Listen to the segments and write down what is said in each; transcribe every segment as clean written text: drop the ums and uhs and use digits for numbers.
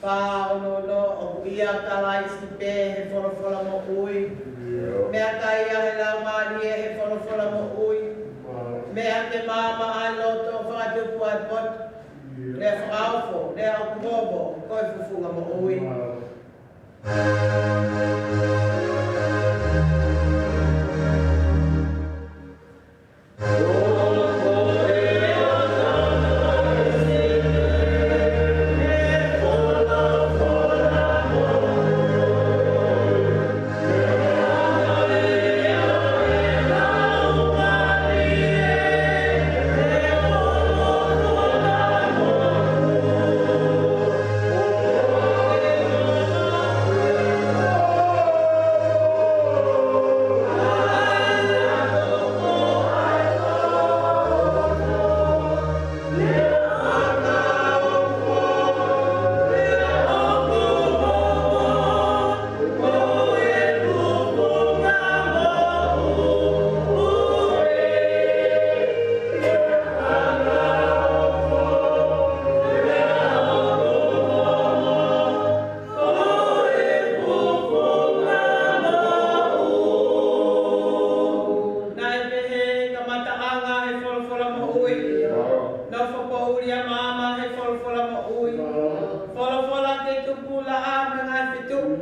Paolono o ia kalai stipe he wholofola mo ui. Mea kai a he la mani e he wholofola mo ui. Mea te mama a loto whakatupu ai pot. Lea whakaufo, lea akumobo, koi fufunga mo ui.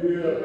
Yeah.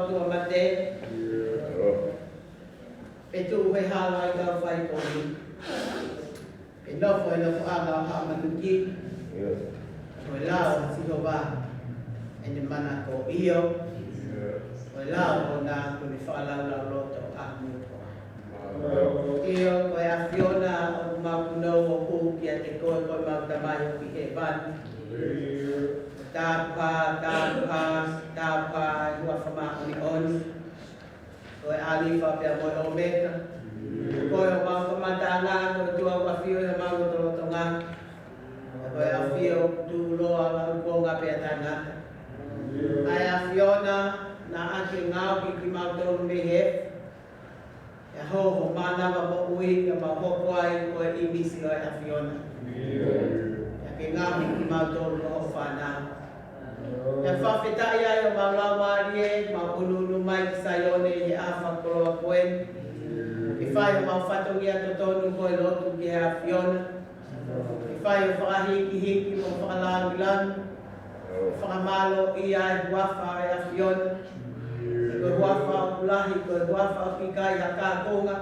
mau tua mate. Petu he hala I ka whai koni. E nofo aga ha manuki. Koe lao si hoba. E ne mana ko iyo. Koe lao o nā kuni whaalau lau loto a muko. Iyo koe a Fiona o mau kunou o ku ki a te koe mau tamai o ki he van. Tāpa, hua whamau ni on. Koe alifa pia moe o meka. Koe o mau kamata ngā, koe tua wa fio e mau o tolo ngā. Koe a fio tu loa la uponga pia tangata. Ai a Fiona na ake ngāo ki mau tolu me he. E ho mana wa mo ui, ka ma hoko ai koe I misi o a Fiona. Ke ngāo ki mau tolu o whanau. E whawhetai ai o mau laumari e, mau ununu mai ki Saione I a whakoroa koe. I whai o mau whatongi a totonu koe lotu ki a Fiona. I whai o whakahiki hiki mo whakalangilangi. Whakamalo I ai huafa e a Fiona. I koe huafa o kulahi, koe huafa o kikai a kākonga.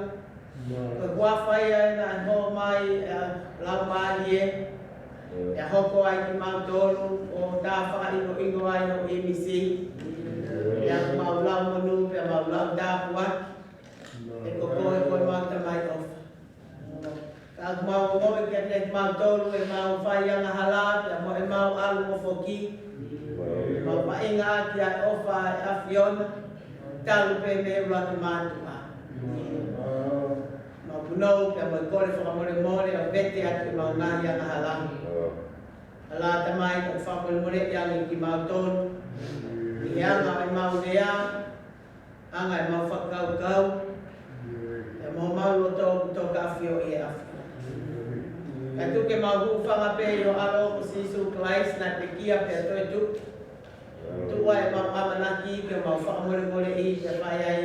Koe huafa I ai na ho mai laumari e. E hoko ai ki mau tolu o tā whakaingo ai o EMC. E a mau lau manu pe mau lau tāpua. E koe mau tamai ofa. Ka mau ngoi ki a te mau tolu e mau whaianga hala pe mo e mau alu mo foki. Mau painga aki a ofa e a Fiona. Talu pe me ula ki mātua. Mau punou pe mo e kore whakamore more o bete atu mau ngahi anga hala. Ala tamai ka whakamore yang ki mau tolu. I anga e mau nea. Anga e mau whakau. E mau loto ka fio I a fio. Ka tuke mau hufanga pe o alo ko sisu klais na te kia pe toi tu. Tua e mau amanaki ke mau whakamore I te whai ai.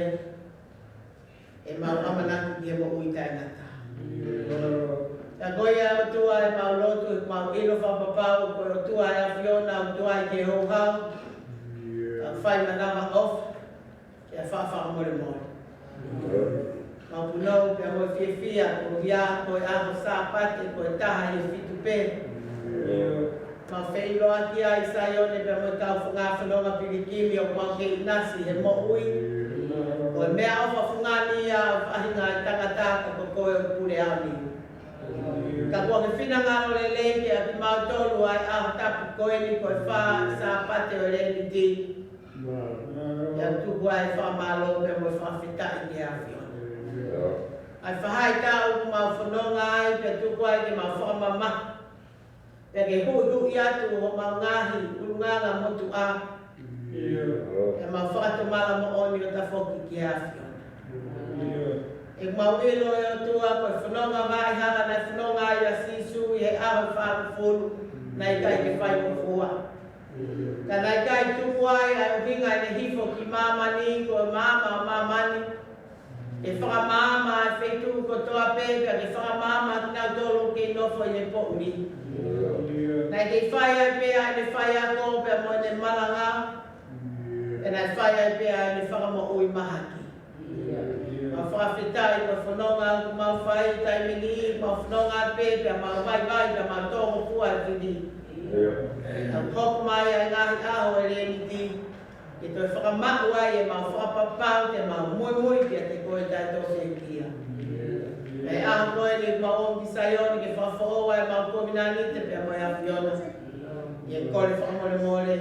E mau amanaki ke mo uitai ngata. Ta goia o tua e mau lotu e mau ilo whapapau ko o tua e a Fiona o tua I ke houhau. A whai manama off ke a whakamore more. Mau punou pe a moe whiawhia ko hia ko e aho sāpate ko e taha I whitu pē. Mau whailo aki ai Saione pe a moe tau ngā whanonga pirikimi o mau ke inasi he mo ui. Ko e mea ofa whungani a ahinga e tangataka ko koe o pure auni. Ka kua ke whina ngaro le leke a ki mau tolu ai aho tapu koe ni ko e wha sāpate o le ni ti. Ia tuku ai whamalo pe a moe whawhetai ki a Fiona. Ai whahai tau mau whanonga ai pe tuku ai ke mau whamama. Pe ke hui atu o mau ngahi urunganga motu a. E mau whakatomala mo oni o ta whoki ki a Fiona. E mau ilo e o tua koe whanonga mai hanga na whanonga ai a sisu I he aho whakafuru na I kai ke whai mo fua. Ka na I kai tuku ai ai o hinga I ne hifo ki mamani ko mama o mamani. E whakamama e whetu ko toa pēka ke whakamama ki nau tolu ke nofo I ne pouri. Nai ke whai ai pēa I ne whai a ko pēa mo ne malanga. E nai whai ai pēa I ne whakamo ui mahaki. Ma whawhetai ko whanonga ku mau whai tai mini, mau whanonga pēpea, mau vai ka mau tōko pua e tini. Au hoku mai ai ngahi aho e reni ti. Ke toi whakamau ai e mau whakapapau te mau mui kia te koe tai tōse kia. E aho koe ni mau ongi Saione ke whawhao ai mau kominani te pēa moe a Fiona. I e kore whakamore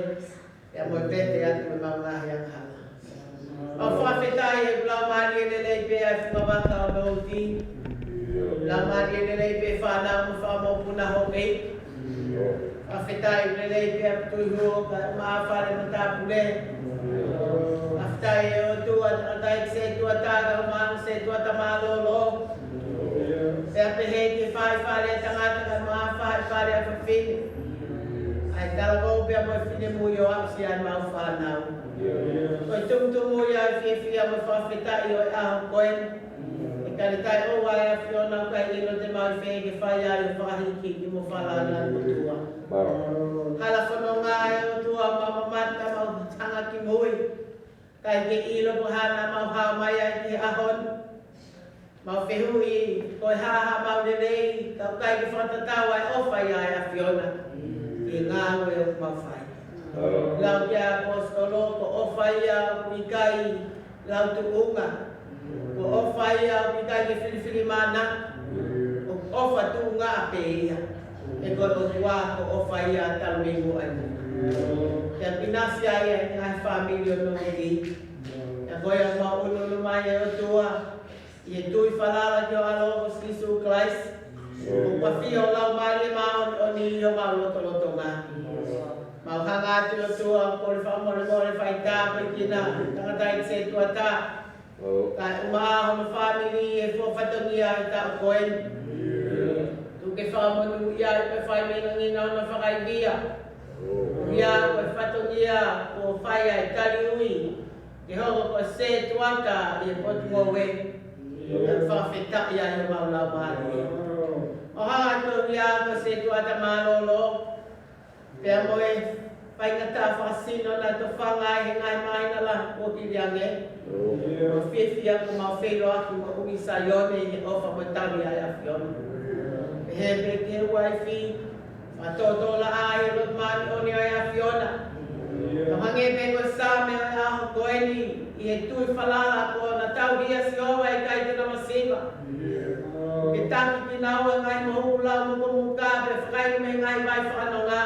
pēa moe pēte atu e mau ngahi anga. Au whawhetai e blau mari e lelei pēa e whakawaka o nouti. Blau mari e lelei pēa whanau mo whamau puna hongei. Whawhetai e lelei pēa putuiho ka maawhare mo tāpule. Whawhetai e o tua tai se tua tāga o maanu se tua tamalolo. Pēa pehe ke whare e tangata ka maawhare a whawhine. Ai talako pēa mo e whine mui o apsi ai mau whanau. Koe tumutumu ia e whiawhia mo whawhetai o e aho koe. E kare kai o wai a Fiona kai ilo te mau whee ke whai ai o whahiki ki mo whalana o tua. Hala whanonga e o tua mamamata mau tanga ki mui. kai ke ilo buhana mau ha maya ki ahon mau fehui ko ha mau lelei ka kai ki fata tawa ofa ya Fiona ki ngalo e mau fai lau ya apostolo ko ofa ya ki kai lau tuunga ko ofa ya ki kai ki filifili mana ofa tuunga apeia e ko tua ko ofa ya talumingo ai yang pinasya ya ngai family no ngi ya goya mau ulu lumaya tua ye tui falala jo alo sisu Christ o pafio lau mali mau oni yo mau loto ma mau hanga tu tua por favor no fai ta pequena tanga se tua ta ka uma ho family e fo fatongia ta koen tu ke fa mo ya pe fai me ngi na fa kai dia ya ko fatongia ko fai ai taliui ke ho ko se tua ka e pot mo we fa fita ya yo mau la mali o ha to ya ko se tua ta malolo pe mo e pai ngata fa sino na to fa ngai ngai mai na la ko ki yange o fifia ko mau felo aku ko umi sayone e o fa matawi ya Fiona he pe ke wifi matoto la ai lo mani oni ya Fiona hange pe ko sa me a ko eni e tu falala ko na tau dia si o ai kai te na masinga ke tangi pinawa ngai mo ula mo ko muka pe fai me ngai vai fa no nga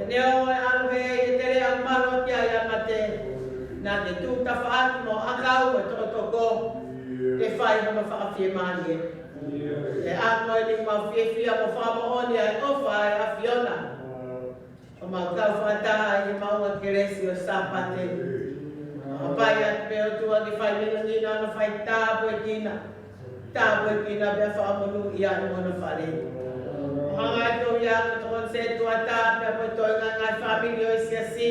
neo alu he tere ang malo kia ya mate na de tu ta fa mo akau to ko ke fai no fa fi mani e a mo ni ma fi mo fa mo oni ai o fa a Fiona o ma ka fa ta i ma o keresi o sapate apa ya pe o tu ani fai ni na no fai ta boetina be fa mo nu ia no fa le hanga to ya to se to ata pe to nga family o si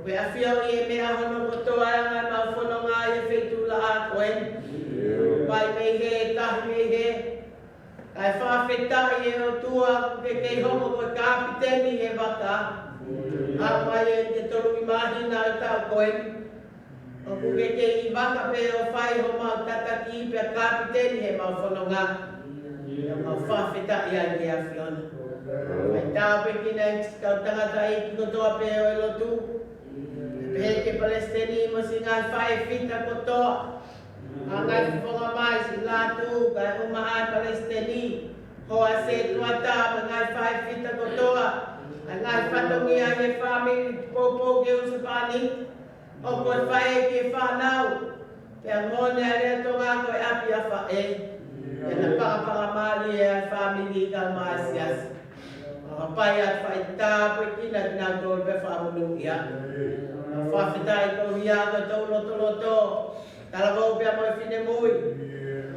we afia e me a hono to nga ma fono nga e fetu la a koen pai me he ta me he ai fa feta e o tua ke homo ko kapiteni e baka apa ye te tolu imagina ta koen o ke i baka pe o fai homo tata ki pe kapiteni e ma fono nga ma fa feta ia dia Fiona ai ta pe kina ka tanga tai ko to pe o lo tu pe ke palestini mo singa fai fita ko to angai fonga mai sila tu ka umahan palestini ho ase tuata angai fai fita ko to angai fatongi ai family popo ke usapani o ko fai ke fa nau ke ngone ale to nga ko api afa e na para mali e family ka masias apa ya faita pekina na gol be fa mulu ya fa fita ko ya ko to lo tala go be mo fine muy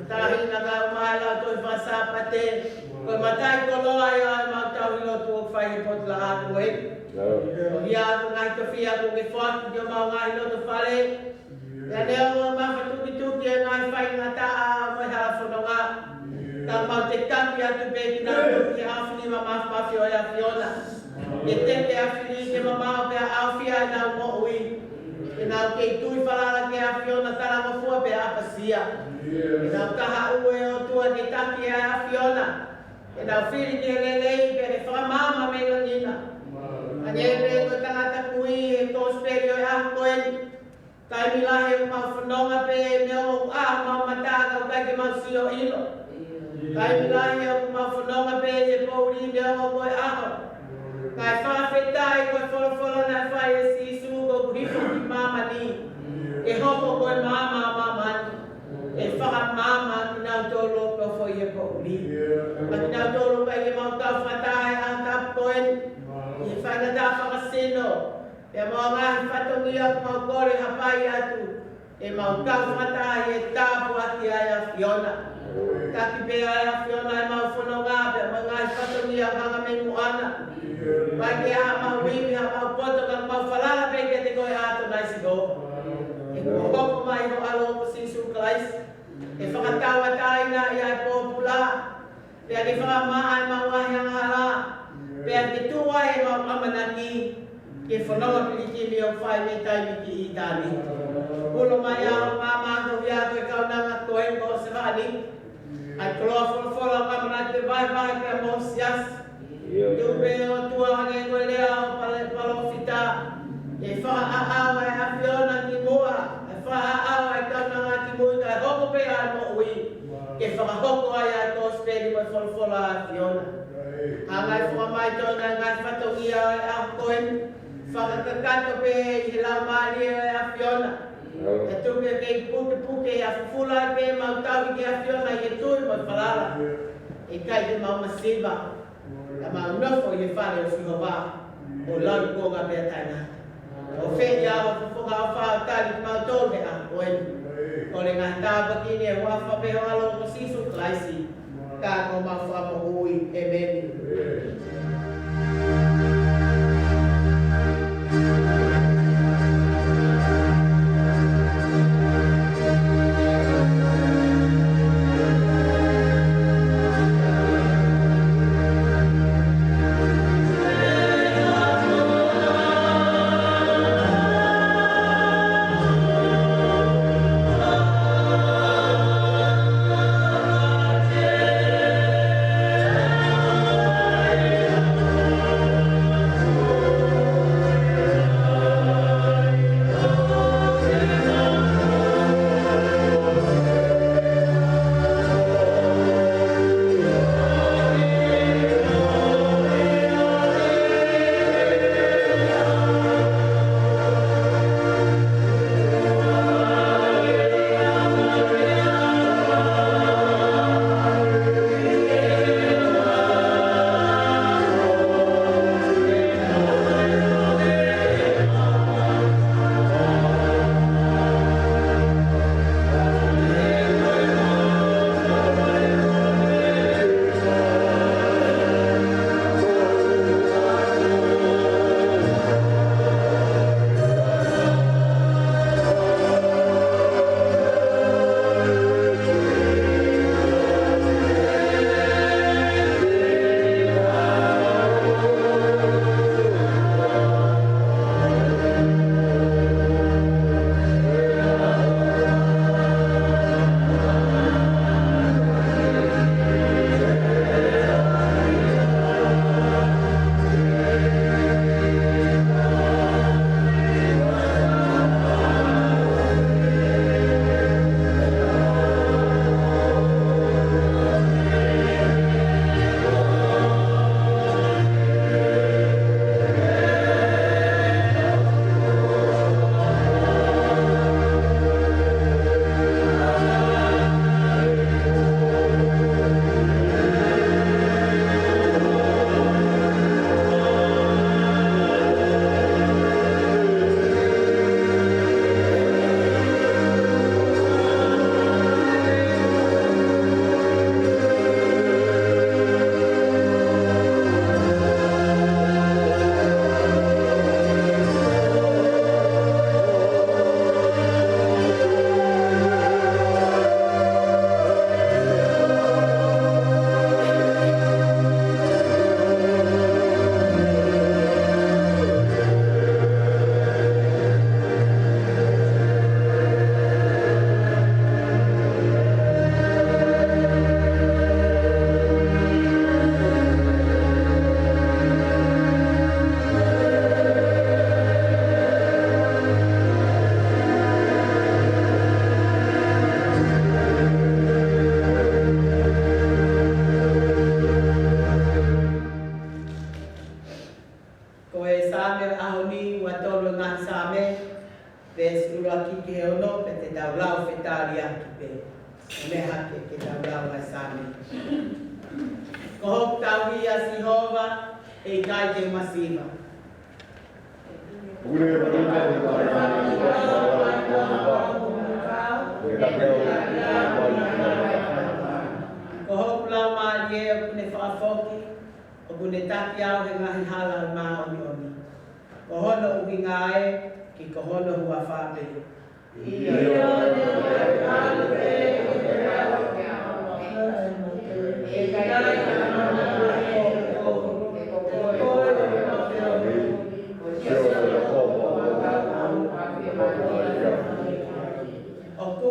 tahi na ga mala to fa sapate ko matai ko lo ay ma ta lo to fa pot la ko e ya ko ngai to fia ko ke fot yo ma ngai lo to fale ya ne ma fa tu ke ngai fa ngata ma ha fo no ga ta ma te kambi atu be na ke afni ma fi o ya Fiona e te ke afni ke ma be afia na mo ui e na ke tu falala ke a Fiona tala mo fu be a pasia e na ka ha u e o tu ke taki a Fiona e na fili ke lele be fa mama me no nina ane be ko tanga ta kui e to sperio a koen kai milahe ma fononga pe me o a ma mata ka ke ma sio ilo kai milahe o ma fononga pe e pouri me o ko aho kai fa fetai ko folo na fa e si su go grifo ki mama ni e hopo ko mama e fa mama na tolo ko fo ye pouri na tolo ka ye ma ka fatai ang tap koen e fa na da fa sino e ma nga fa to ngia ma ko re hapai atu e ma ka fatai e tapu ati ya Fiona taki pe a Fiona e mau fono ngā pe mga whatongi a hanga me muana pai ke a mau wimi a mau poto ka mau whalala pe ke te koe ato nai si go e kua hoko mai ho alo ko sisu Christ e whakatawa taina i ai pōpula pe a ke whakamaa e mau ahi anga hala pe a ke tua e mau amanaki ke whanonga piliki mi o whai me tai mi ki i tāni. Ulo mai au mama ko ia koe kaunanga koe ko se whani. Ai koloa wholofola kamana te vai vai ke mo sias. Tupe o tua hange koe lea o palo fita. E wha a au e hawhiona ki mua. E wha a au e kaunanga ki mui kai hoko pe ai mo ui. Ke whakahoko ai ai ko speri mo wholofola a Fiona. Hangai whakamai tōna ngai whatongia e a koe. Whakakakato pe i he lau maari e a Fiona. E tuke kei puke a fufula pe mautawi ke a Fiona i e tui mo whalala. E kai te mau masiva. Ka mau nofo i e whare o whihowa. O lau konga pe a taina. O wheni au a fufunga o whao tali mau tōne a koe. Ko le ngā tāpakini e wafa pe o alo o sisu klaisi. Ka ngō mau whamo ui e meni. Sure.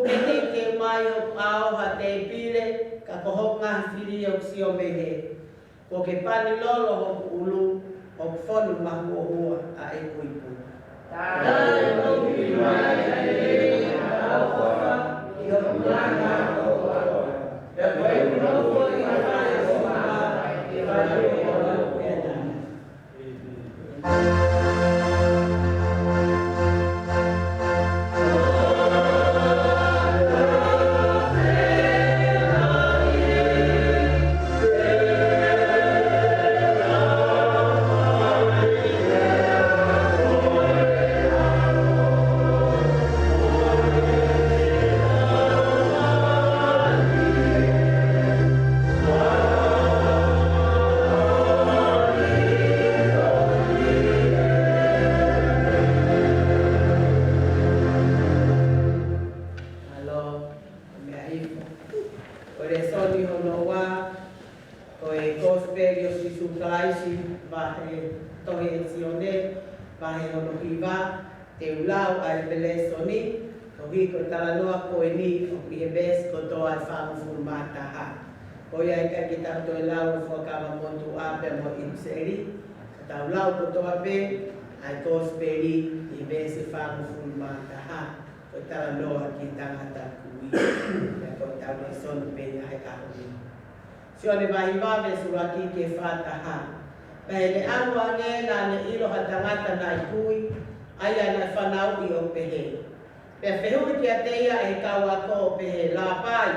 ke te ke mai o ao ha te pile ka kohonga whiri o si o mehe. Ko ke pani lolo o ulu o whonu mahu o hua a e kuipu. Tāi o ki mai e a wha i o mana o wha. E koe kunopo i mai o wha i mai o wha. Taulau ko toa pe ai kosperi i bese fangu fulmata ha ko tala noa ki tangata kui ko tala son pe ai kauni sio le vai va ve suraki ke fata ha pe le awa nge na ne ilo hatangata na kui aya na fanau i o pehe pe fehu ki ateia e kawa ko pehe la pai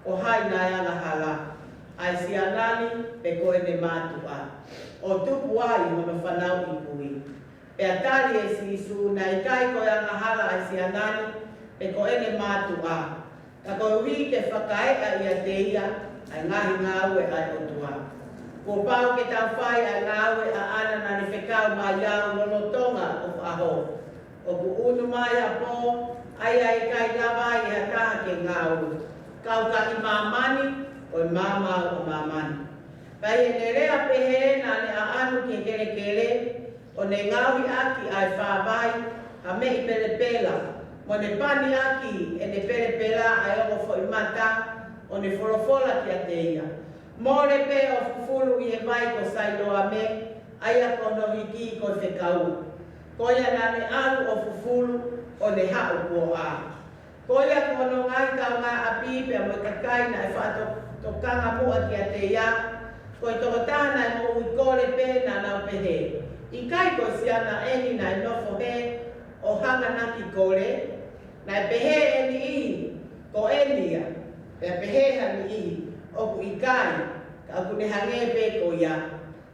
o hai na ya na hala ai sianani pe ko e matua o tupu ai hono whanau i kui. Pe atari e sisu na i kai ko anga hala ai sianani pe ko ene mātua. Ka ko hui ke whakae a ia te ia ai ngahi ngāue ai o tua. Ko pau ke tau whai ai ngāue a ana na ni whekau mai au nono tonga o whaho. O ku unu mai a pō ai ai kai lawa i hataha ke ngāue. Kau ka i mamani o i mamau o mamani. Pai e ne rea pehe na ne a anu ke kere kere o ne ngawi aki ai whāwai a me i pere pela. Mo ne pani aki e ne pere pela ai o fo i mata o ne folofola ki a te ia. Mo le pe o fufulu i he mai ko sailo a me ai a kono hiki ko te kau. Koia na ne anu o fufulu o ne hao kua a. Koia kono ngai kau ngā api pe a mo kakai na e whaato tokanga mua ki a te ia. Ko i toko tāna e mo ui kore pē nā nau pehe. I kai ko siana eni nai nofo he o hanga naki kore. Nai pehe eni ihi ko enia. Pea pehe hani ihi o ku i kai ka aku ne hange pē ko ia.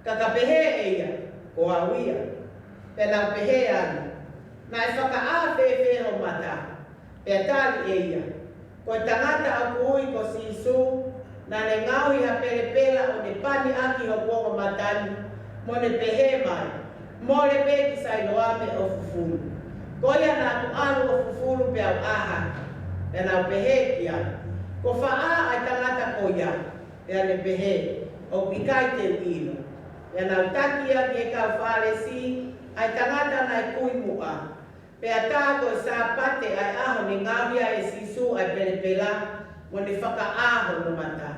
Ka pehe e ia ko awia. Pea nau pehe ani. Nai whaka a whewhe ho mata. Pea tali e ia. Ko i tangata aku ui ko sisu. Na ne ngauhi ha perepela o ne pani aki ho kuongo matani, mo ne pehe mai, mo le pe ki sailoame o fufulu. Koia na tu alu o fufulu pe au aha, e na pehe ki a. Ko faa ai tangata koia, e ne pehe, o pikai te uino. E na utakia ki e kau whare si, ai tangata na kui mua. Pe ata ko sa pate ai aho ni ngauhi e sisu ai perepela, mo ne whaka aho no mata.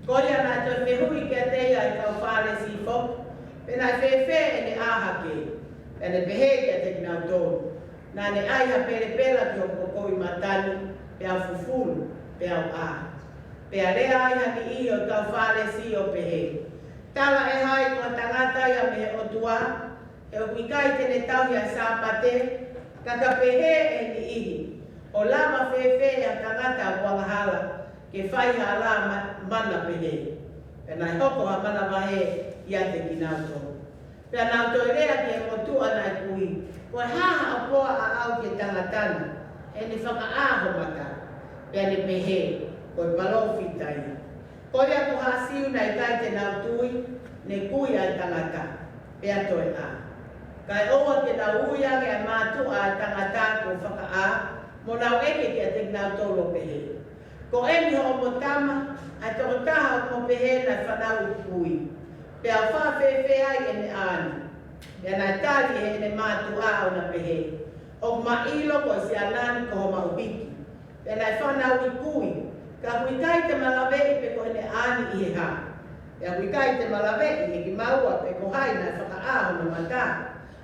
Koia na te whihui ki a teia i kau whare si fok, pena whewhe e ne aha ke, e ne pehe ki a te kinau tōru. Nā ne aiha perepela ki o koko i matani, pe au fufulu, pe au aha. Pe a rea aiha ni i o kau whare si o pehe. Tala e hai kua tangata ia me o tua, e o kuikai tene tau ia sāpate, kaka pehe e ni ihi. O lama whewhe e a tangata o kuangahala, ke whai hala mana pehe. E nai hoko ha mana wahe i a te kinauto. Pea nauto e rea ki e motua nai kui. Koe haha a poa a au ke tangatana. E ni whaka aho mata. Pea ni pehe. Koe palofi tai. Koe a ku hasiu nai kai te nautui. Ne kui a tangata. Pea toe a. Kai oa ke na uiange a mātu a tangata ko whaka a. Mo nau eke ki a te kinautolo pehe. Ko eni ho mo tama, ai toko taha o mo pehe na whanau i kui. Pea whawhewhe ai e ne ani. Pea nai tali e ne mātu a o na pehe. O mailo ko si anani ko ho maubiki. Pe nai whanau I kui. Ka hui kai te malawe I pe ko hene ani I he ha. Pe hui kai te malawe I ki maua pe ko hai nai whakaaho na mata.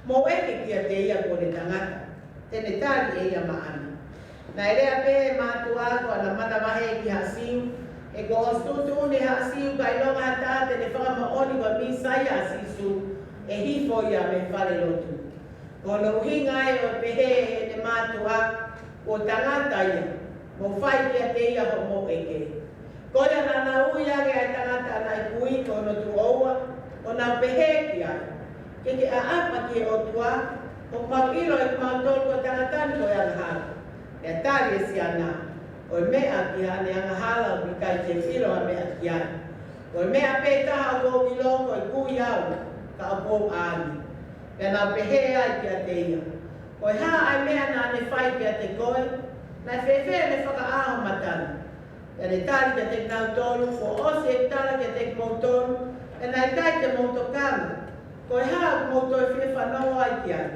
Mo eke kia te ia ko ne tangata. Tene tari e ia maani. Nai rea pe mātua ko ana mana mahe ki hasiu. E ko ostutu une hasiu ka ilonga hata te ne whakamaoni wa misai hasisu. E hifo ia me whare lotu. Ko no hinga e o pehe e ne mātua o tangata ia. Mo whai kia te ia ho mo eke. Ko ia nana uia ke ai tangata nai kui ko no tu oua. O na pehe ki ai. Ke ke a apa ki o tua. O mau ilo e mau tolu ko tangatani ko ia ngahara. E tari e si ana. O mea ki hane angahala o ki kai te whiro a mea ki ai. O mea pe taha o ilongo I kui au. Ka o kou aani. Pea nau pehe ai ki a te ia. Ko ha ai mea na ne whai ki a te koe. Nai whewhe ne whakaaho matana. Pea ne tari ki a te nau tolu. Ko ose e tala ki a te moutonu. E nai tai te moutokana. Ko ha o mouto e whie whanau ai ki ai.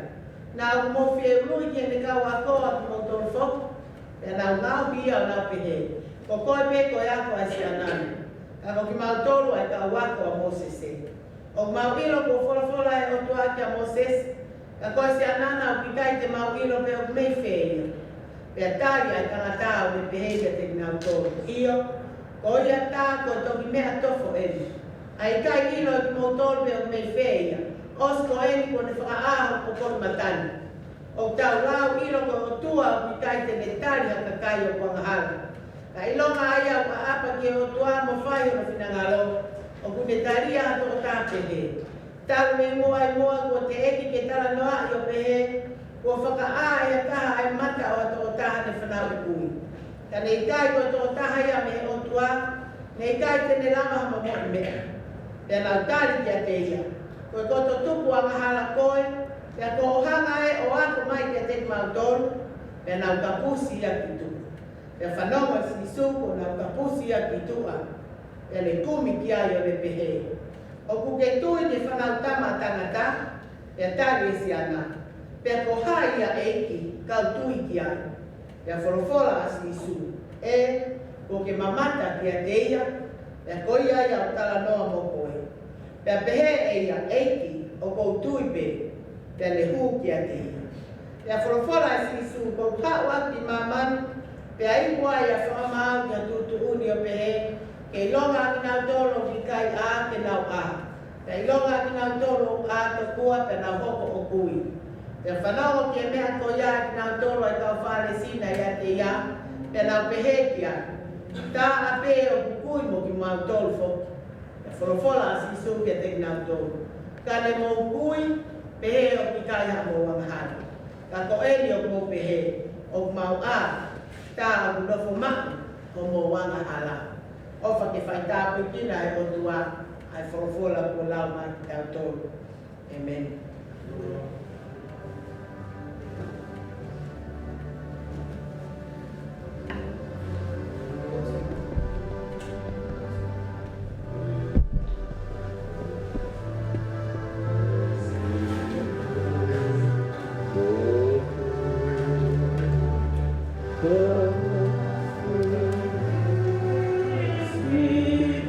Nā o mo whie rui ki ne kau a koa ki moutonu whoku. Pea nau ngau hia o nau pehe. Ko koe pe koe ako ai si anani. Ka ko ki mau tolu ai kau wako a Mosese. O mau ilo ko wholafola e o tua ki a Moses. Ka koe si anana o ki kai te mau ilo pe o mei whea. Pea tari ai tangata o me pehe te ngau tolu. Io, ko ia tā ko toki mea tofo eni. Ai kai ilo ki mau tolu pe o mei whea. Os ko eni ko ne whakaaho ko koni matani. O tau lau ilo ko o tua o ki kai te netari haka kai o kwangahara. Ka ilonga ai au ka apa ki o tua mo whai o whinangalo. O kunetaria hato o tāpehe. Tau me mua ai mua ko te eki ke tala noa I o pehe. Ko whakaa e a taha ai mata o ato o taha ne whanau I kui. Ka nei kai ko ato o taha ia me o tua. Nei kai te ne lama hama mo I mea. Pea nau tari ki a te ia. Ko e koto tupu a mahala koe. Pea ko o hanga e o ako mai ki a te mau tolu. Pea nau kapusi ia ki tupu. Pea whanonga si suko nau kapusi ia ki tua. Pea le kumi ki ai o le pehe. O kuke tui te whanau tama tangata. Pea tari e si ana. Pea ko hai ia eiki kau tui ki ai. Pea wholofola a si su. E ko ke mamata ki a te ia. Pea ko ia ia o tala noa mo koe. Pea pehe e ia eiki o kou tui pe. Pea le hu ki a te ia. Pea wholofola a si su kou hau aki mamani. Pea iwa ia whamau ki a tutu uni o pehe. Ke ilonga ki nau tolo ki kai a ke nau a. Pea ilonga ki nau tolo a to kua pe nau hoko o kui. Pea whanau ki e mea ko ia ki nau tolo ai kau whare sina ia te ia. Pea nau pehe ki a. Tā a pe o kukui mo ki mau tolo foki. Pea wholofola a si su ki a te ki nau tolo. Ka ne mo kui pehe o ki kai ha mo wangahari. Ka ko eni o mo pehe o mau a. Tā a kunofo maki o mo wangahara. Ofa ke whai tāpui kina e o tua ai wholofola ko lau mai ki tau tolu. Amen. Sweet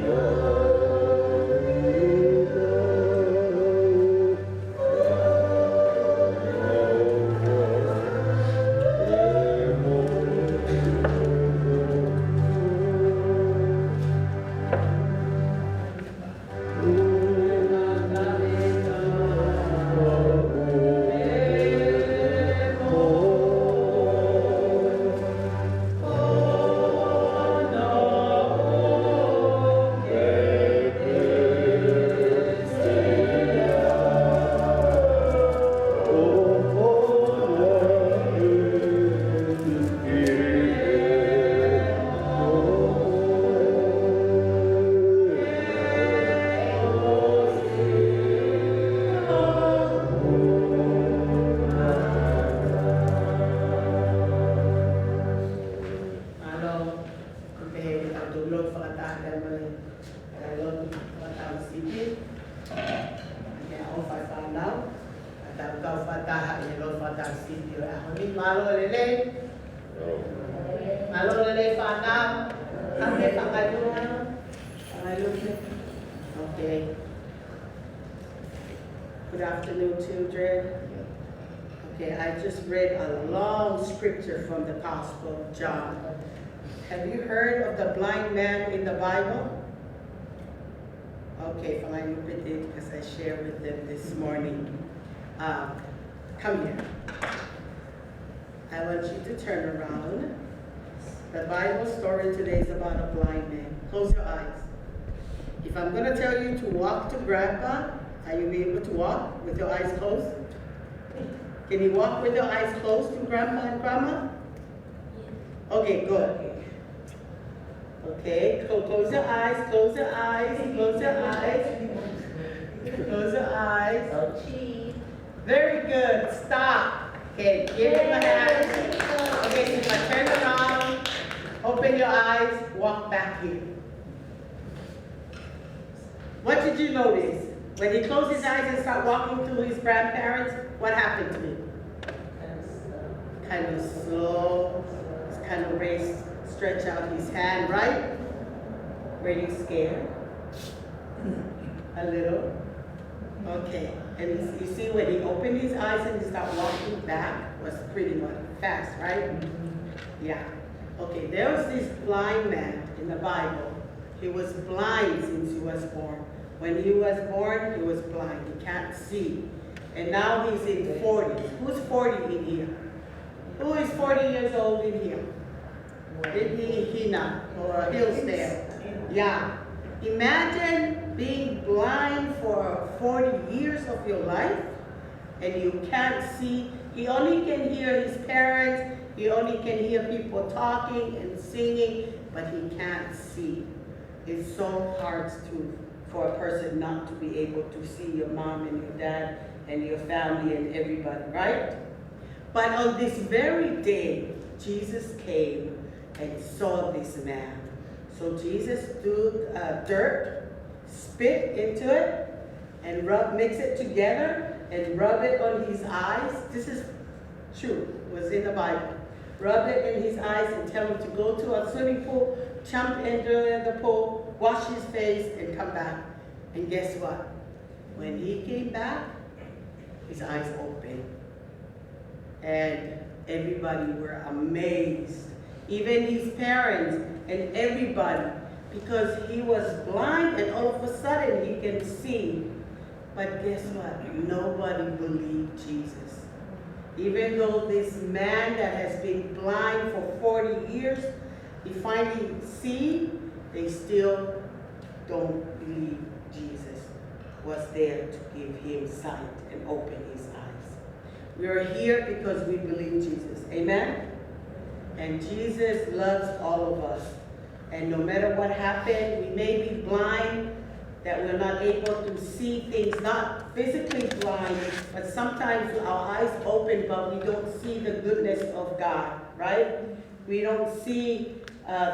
Pangalo na le whanau. Hake whangailunga. Whangailunga. Okay. Good afternoon, children. Okay, I just read a long scripture from the Gospel of John. Have you heard of the blind man in the Bible? Okay, fine, you did because I shared with them this morning. Come here. I want you to turn around. The Bible story today is about a blind man. Close your eyes. If I'm going to tell you to walk to Grandpa, are you able to walk with your eyes closed? Can you walk with your eyes closed to Grandpa and Grandma? Okay, good. Okay, close your eyes, close your eyes, close your eyes. Close your eyes. So cheap. Very good. Stop. Okay, give him a hand. Okay, so I turn around, open your eyes, walk back here. What did you notice? When he closed his eyes and started walking to his grandparents, what happened to him? Kind of slow, kind of raised, stretch out his hand, right? Were you scared? A little? Okay. And you see when he opened his eyes and he started walking back, was pretty much fast, right? Yeah. Okay, there was this blind man in the Bible. He was blind since he was born. When he was born, he was blind. He can't see. And now he's in 40s. Who's 40 in here? Who is 40 years old in here? Didn't Hina or Hillsdale? Yeah. Imagine being blind for 40 years of your life and you can't see. He only can hear his parents. He only can hear people talking and singing, but he can't see. It's so hard for a person not to be able to see your mom and your dad and your family and everybody, right? But on this very day, Jesus came and saw this man. So Jesus took dirt, spit into it, and mix it together and rub it on his eyes. This is true, it was in the Bible. Rub it in his eyes and tell him to go to a swimming pool, jump into the pool, wash his face, and come back. And guess what? When he came back, his eyes opened. And everybody were amazed. Even his parents and everybody, because he was blind and all of a sudden he can see. But guess what? Nobody believed Jesus. Even though this man that has been blind for 40 years, he finally see, they still don't believe Jesus was there to give him sight and open his eyes. We are here because we believe Jesus. Amen? And Jesus loves all of us. And no matter what happened, we may be blind, that we're not able to see things, not physically blind, but sometimes our eyes open, but we don't see the goodness of God, right? We don't see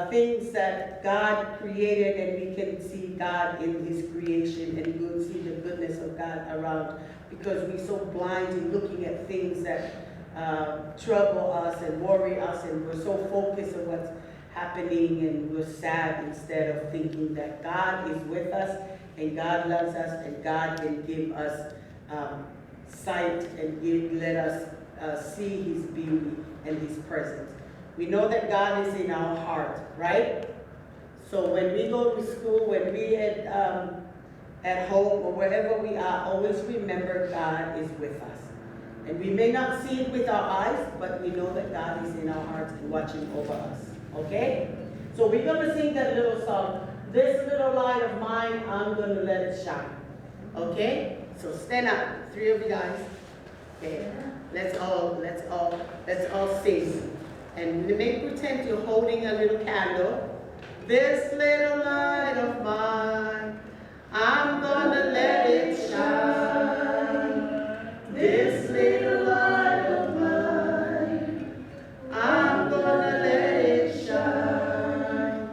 things that God created, and we can see God in his creation and we'll see the goodness of God around, because we're so blind in looking at things that trouble us and worry us, and we're so focused on what's happening and we're sad instead of thinking that God is with us and God loves us and God can give us sight and let us see his beauty and his presence. We know that God is in our heart, right? So when we go to school, when we at home or wherever we are, always remember God is with us. And we may not see it with our eyes, but we know that God is in our hearts and watching over us. Okay? So we're going to sing that little song. This little light of mine, I'm going to let it shine. Okay? So stand up, three of you guys. Okay. Let's all sing. And make pretend you're holding a little candle. This little light of mine, I'm gonna let it shine. This little light of mine, I'm gonna let it shine.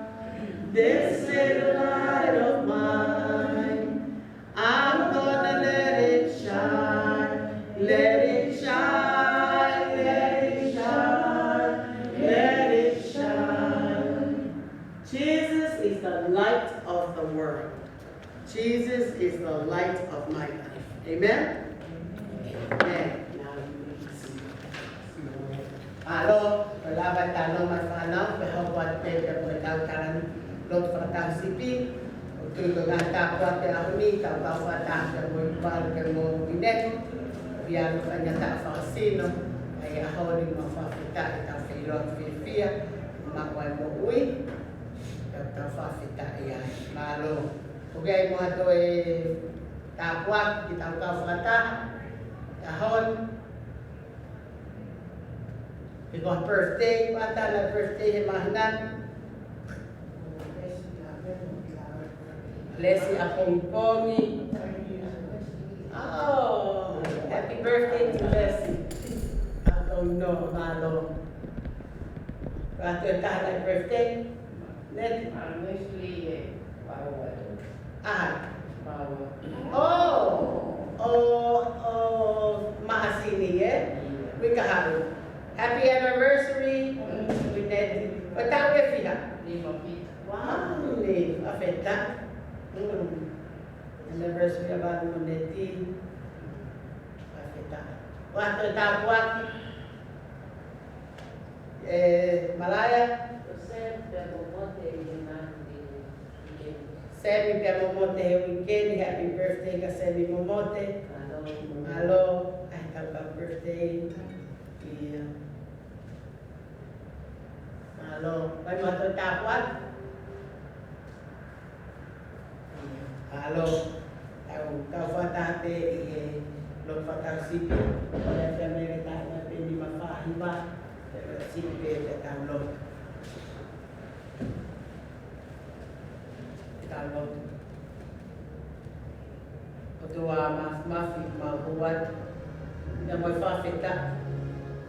This little light of mine, I'm gonna let it shine. Let it shine, let it shine, let it shine. light of the world. Jesus is the light of my life. Amen? Amen. Alo, berlabat tanong masanang, behawat pwede berdautaran lot pertang sipi, untuk mengata kuat yang ini, kau bawa tak terbuat kemo binek, biar banyak tak vaksin, ayah hori mafafita kita filot filfia, makwai muui, tak fafita ayah malu, oke mau tu tak kuat kita kau kata, tahun. Because birthday, mata na birthday mahanan. Lesi akong pongi. Oh, happy birthday to Leslie. I don't know, malo. Waktu na birthday, net. Mahasini wikaharu. Happy anniversary. Patao ya fila. Wow, ni afeta. Anniversary abang moneti. Afeta. Waktu tapuan. Malaya. Semi Momote weekend. Happy birthday ka Semi Momote. Hello. Happy birthday. Yeah. Halo, may matutapot? Halo, kau fatate lompat sipi, oleh mereka yang pilih mafahima, sipi datang kalau ketua mafi mau buat yang mau fafita,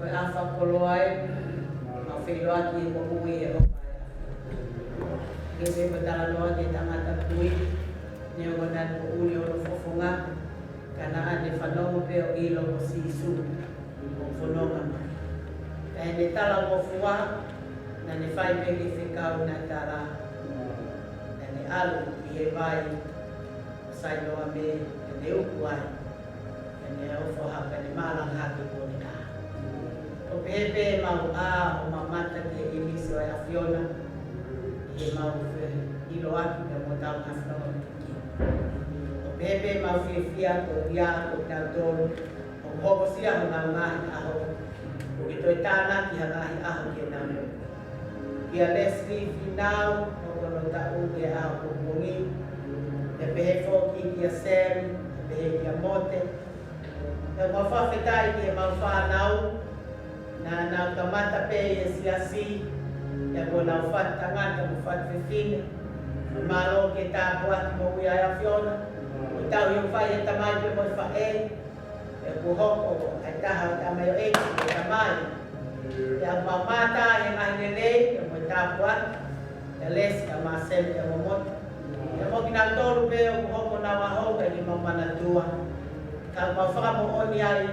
mau apa keluar Filoat ni pag-uwi ako Gabi matalawa di tangata kuwi niyo gonan po uli o fufunga kanaan ni fanong pero ilo ko si Isu kung funong kaya ni tala ko fuwa na ni fay pegifikaw na tala na ni alu ihebay sa ilo kami na ni ukway na ni ufuha ka ni malang hati po ni o pepe mau o mamata ke inicio ya Fiona e mau ilo aki da motau hafna o pepe mau fia ko dia ko tol o hobo sia na ngai aho o ito itana ki hangai aho ke namo kia Leslie finau o kono ta u ke aho mungi e pehe foki kia Sam pehe kia mote e mau fa fetai ki mau fa nau na kamata pe siasi ya bona ufat tangata ufat fifine malo kita buat mo ya Fiona utaw yung fire tamay mo fa ya buhok ay tahaw tamayo tamay ya mamata yang ahinele ya mo buat ya les ya masel ya momot ya mo ginagtolo pe buhok mo nawaho kay mamana tua ka mafa mo onyay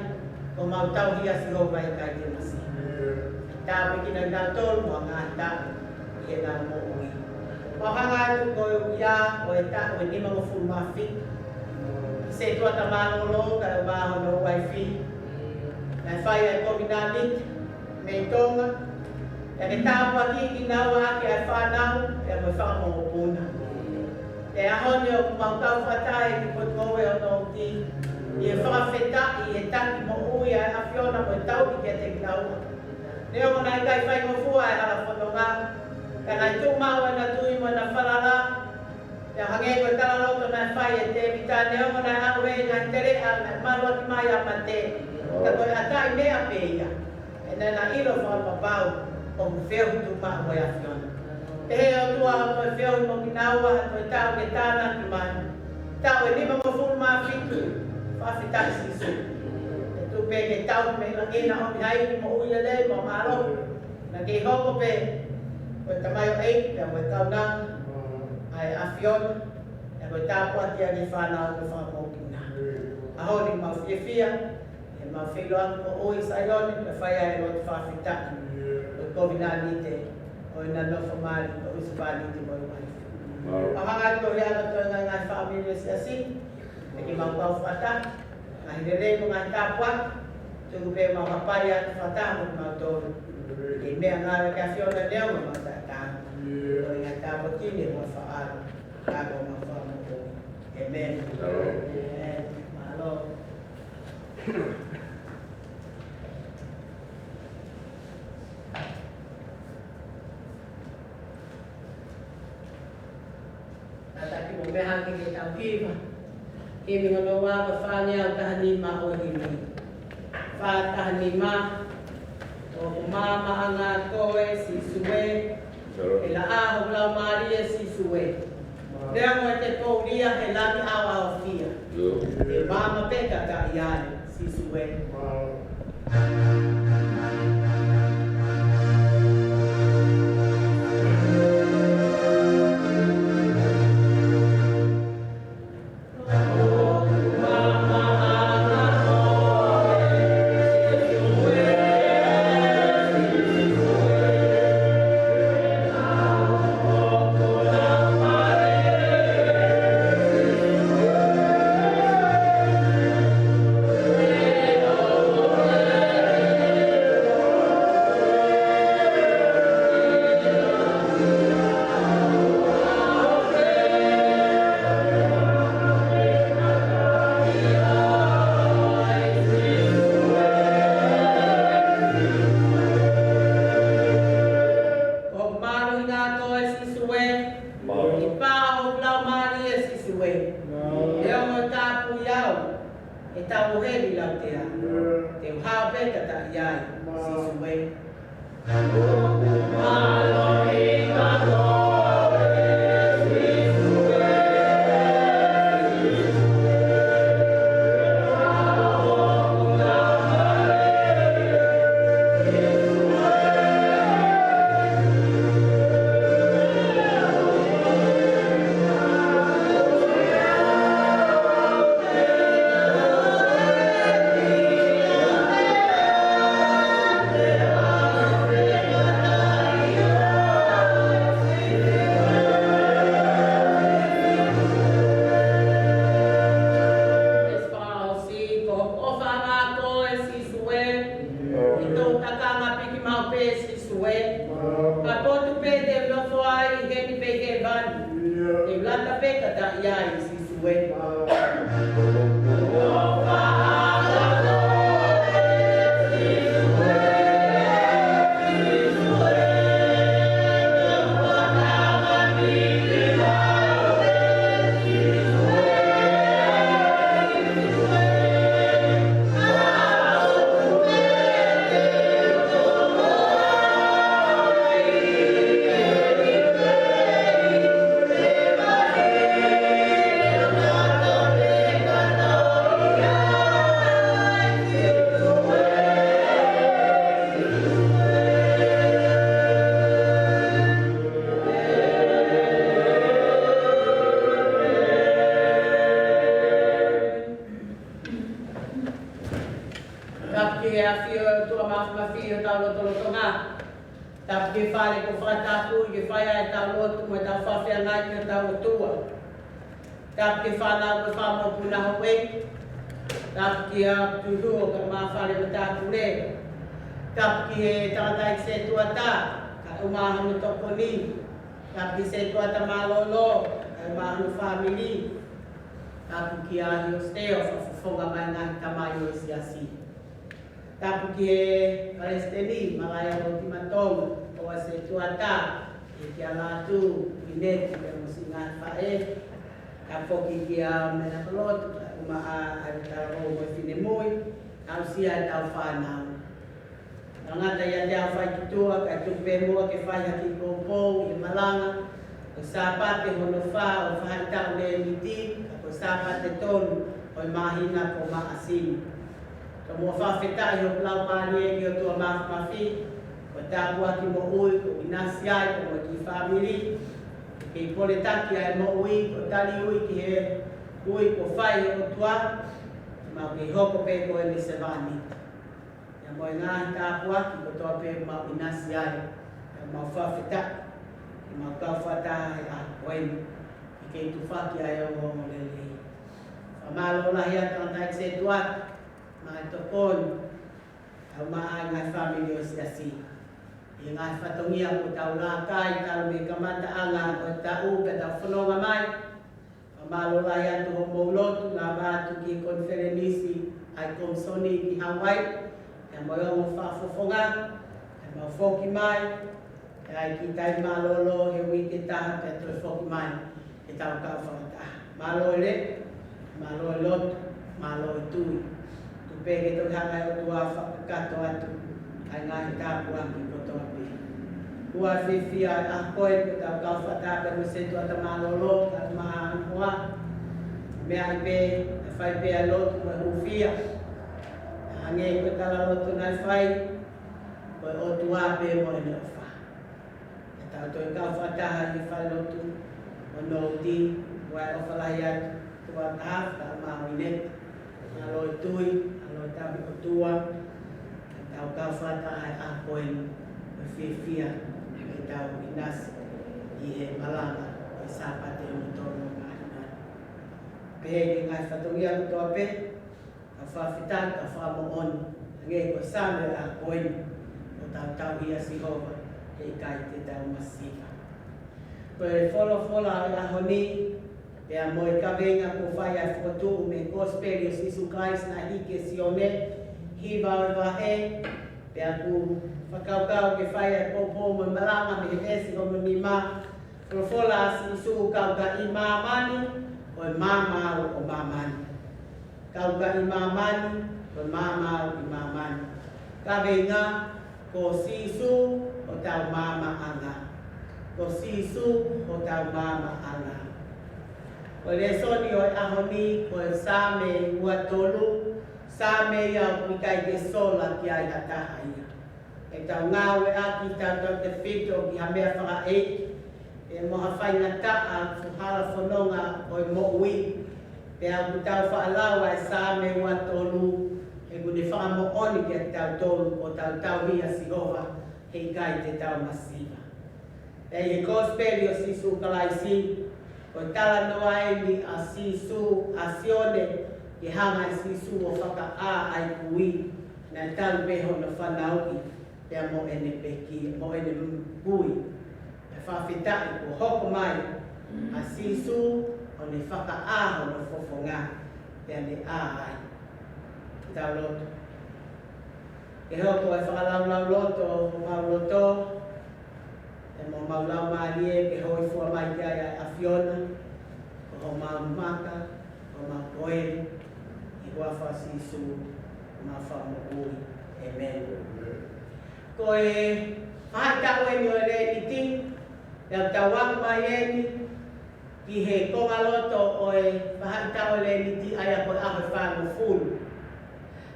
kung mautaw hiya si Robay kay Masi. Tabi kinagdatol mo ang ata, iyan ang muuwi. Makangayon ko yung iya, o ita, o hindi mga full mafi. Kasi ito at ang lo, kalabaho ng wifi. Nafaya ko binamit, may tonga. Kaya kita po at ginawa, kaya fanaw, kaya may faka mga puna. Kaya ako niyo, kung mautaw patay, ipot mo yung nongti. Ia whakawheta, ia taki mo ui, ai Fiona mo tau ki kia te ginaua. Neo mo nai kai whai mo fua e hala whanonga. Ka nai tū maua na tui mo na whalala. Ia hange ko tala loto nai whai e te vita. Neo mo nai au hei nai tere a nai marua ki mai a mate. Ka koe atai mea peia. E nai na ilo whakapapau o ku wheu tū maua e Fiona. Te he o tua o koe wheu mo ginaua, koe tau ke tāna ki mai. Tau e lima mo fulu maa fitu. Whawhita sisu. E tu pe ke tau me la ina o mi hai mo uia le mo maro. Na ke hoko pe. Koe tamayo ei, pe mo tau nang. Ai a Fiona. E koe tau puati a ni whanau ke whamokina. Aho ni mau whiawhia. E mau whiloa mo ui saioni. Pe whaia e lo te whawhita. Koe kovina ni te. O ina no whamari. O isupani te mo i mai. Pamangan to ya to nga family siasi. Lagi mau fata. Ngahidere mga kapwa. Tugupe mga papaya fata mo to. Hindi nga kasyon na niya mga tata. Nga kapwa kini mo faal. Kago mo fa mo. Amen. Amen. Malo. Tapi mungkin kita kiba. Kimi ngolowa kafanya tahanima o himi. Fa tahanima o mama anga koe si suwe. Ela aho la Maria si suwe. Dia mo te pouria elami awa ofia. E mama peka ka iane si suwe. Tapi Palestini malaya ultimatum o setuata ikialatu binet yang musingan fae apo kikia menaklot antaro mo sinemoy ausia tafana ngata ya dia fa kitua ka tupemo ke fa ya kipopo imalanga usapate honofa o fanta le miti usapate ton o mahina ko maasin Kamu fafeta yo plau panie yo tua mafi tapu aki mo ui ko inasiai ko ki family ke poleta ki ai mo ui ko tali ui ki he ui ko fai ko tua ma ke hoko pe ko ni sevani ya mo nga tapu aki ko tua pe ma inasiai ma fafeta Maka fatah poin ke tu faki ayo ngomong lele. Famalo lah ya tantai setuat ma tokon ama nga family osasi. Yang fatongia ko taula kai kalau me kamata anga o tau kata fononga mai. Famalo lah ya tu homolot na ba tu ki konferensi ai komsoni ki Hawaii. Yang moyo fa fofonga, ma foki mai. Ai kita malolo hewi kita petro foki mai. Kita ka fata. Malole, malolot, malotui. Tu pege to hanga o tua fakato atu. Ai ngai ta puang ki kotopi. Ua fifia akoi kita ka fata pe mesentu ata malolo ka ma hoa. Me ai pe fai pe alot mo ufia. Ange ko tala lotu nai fai. Ko o tua pe mo ne fa. Tau to ka fata ni fai lotu. Ono di wa o falayat tua taf ka ma winet. Alo tui, alo tabi o tua. Tau ka fata ai apoin fifia. Tau inas i malanga o sapate o tono na. Pe ngai fatongia to pe. Fa fitan ka fa mo on nge ko same la koin o tau ia si hova e kai te tau masiva ko follow la honi e a mo ka venga ko fa ia foto me gospel si su Christ na hike sione hiva va e pe a ku fa kau ke fa ia popo mo malama me esi ko ni ma fola si su kau ka imamani o mama o mamani. Kau ka imamani, ko mama imamani. Ka venga ko sisu o tau mama anga. Ko sisu o tau mama anga. Ko lesoni o ahoni ko same ua tolu, same ia mikai ke sola ki ai hatahai. E tau ngawe aki tau te fito ki hamea whaka e moha whainga taa fuhala whanonga o i mo ui. Pea ku tau whaalau ai same ua tolu e ku ne whamo oni ki tau tolu o tau hia si hova hei kai te tau masiva. Pea i gospel o sisu kalaisi o tala noa e ni a sisu a sione ki hanga i sisu o whaka a ai kui na tau peho na whanauki pea mo ene peki, mo ene kui. Pea whawhitai ko hoko mai a sisu o ne whakaaho no fofonga pea ne āai. Tau loto. Ke hoko e whakalau loto o mauloto. E mo maulau maalie ke hoi fua mai kia ia a Fiona. Ko ho maumaka, ko maukoe. I hua whasisu, ko mau whamoui. Amen. Ko e whaitau e ni o le ni ting. Pea tawang mai e ni. Ki he konga loto o e whahatau le ni ti aia koe aho whango fulu.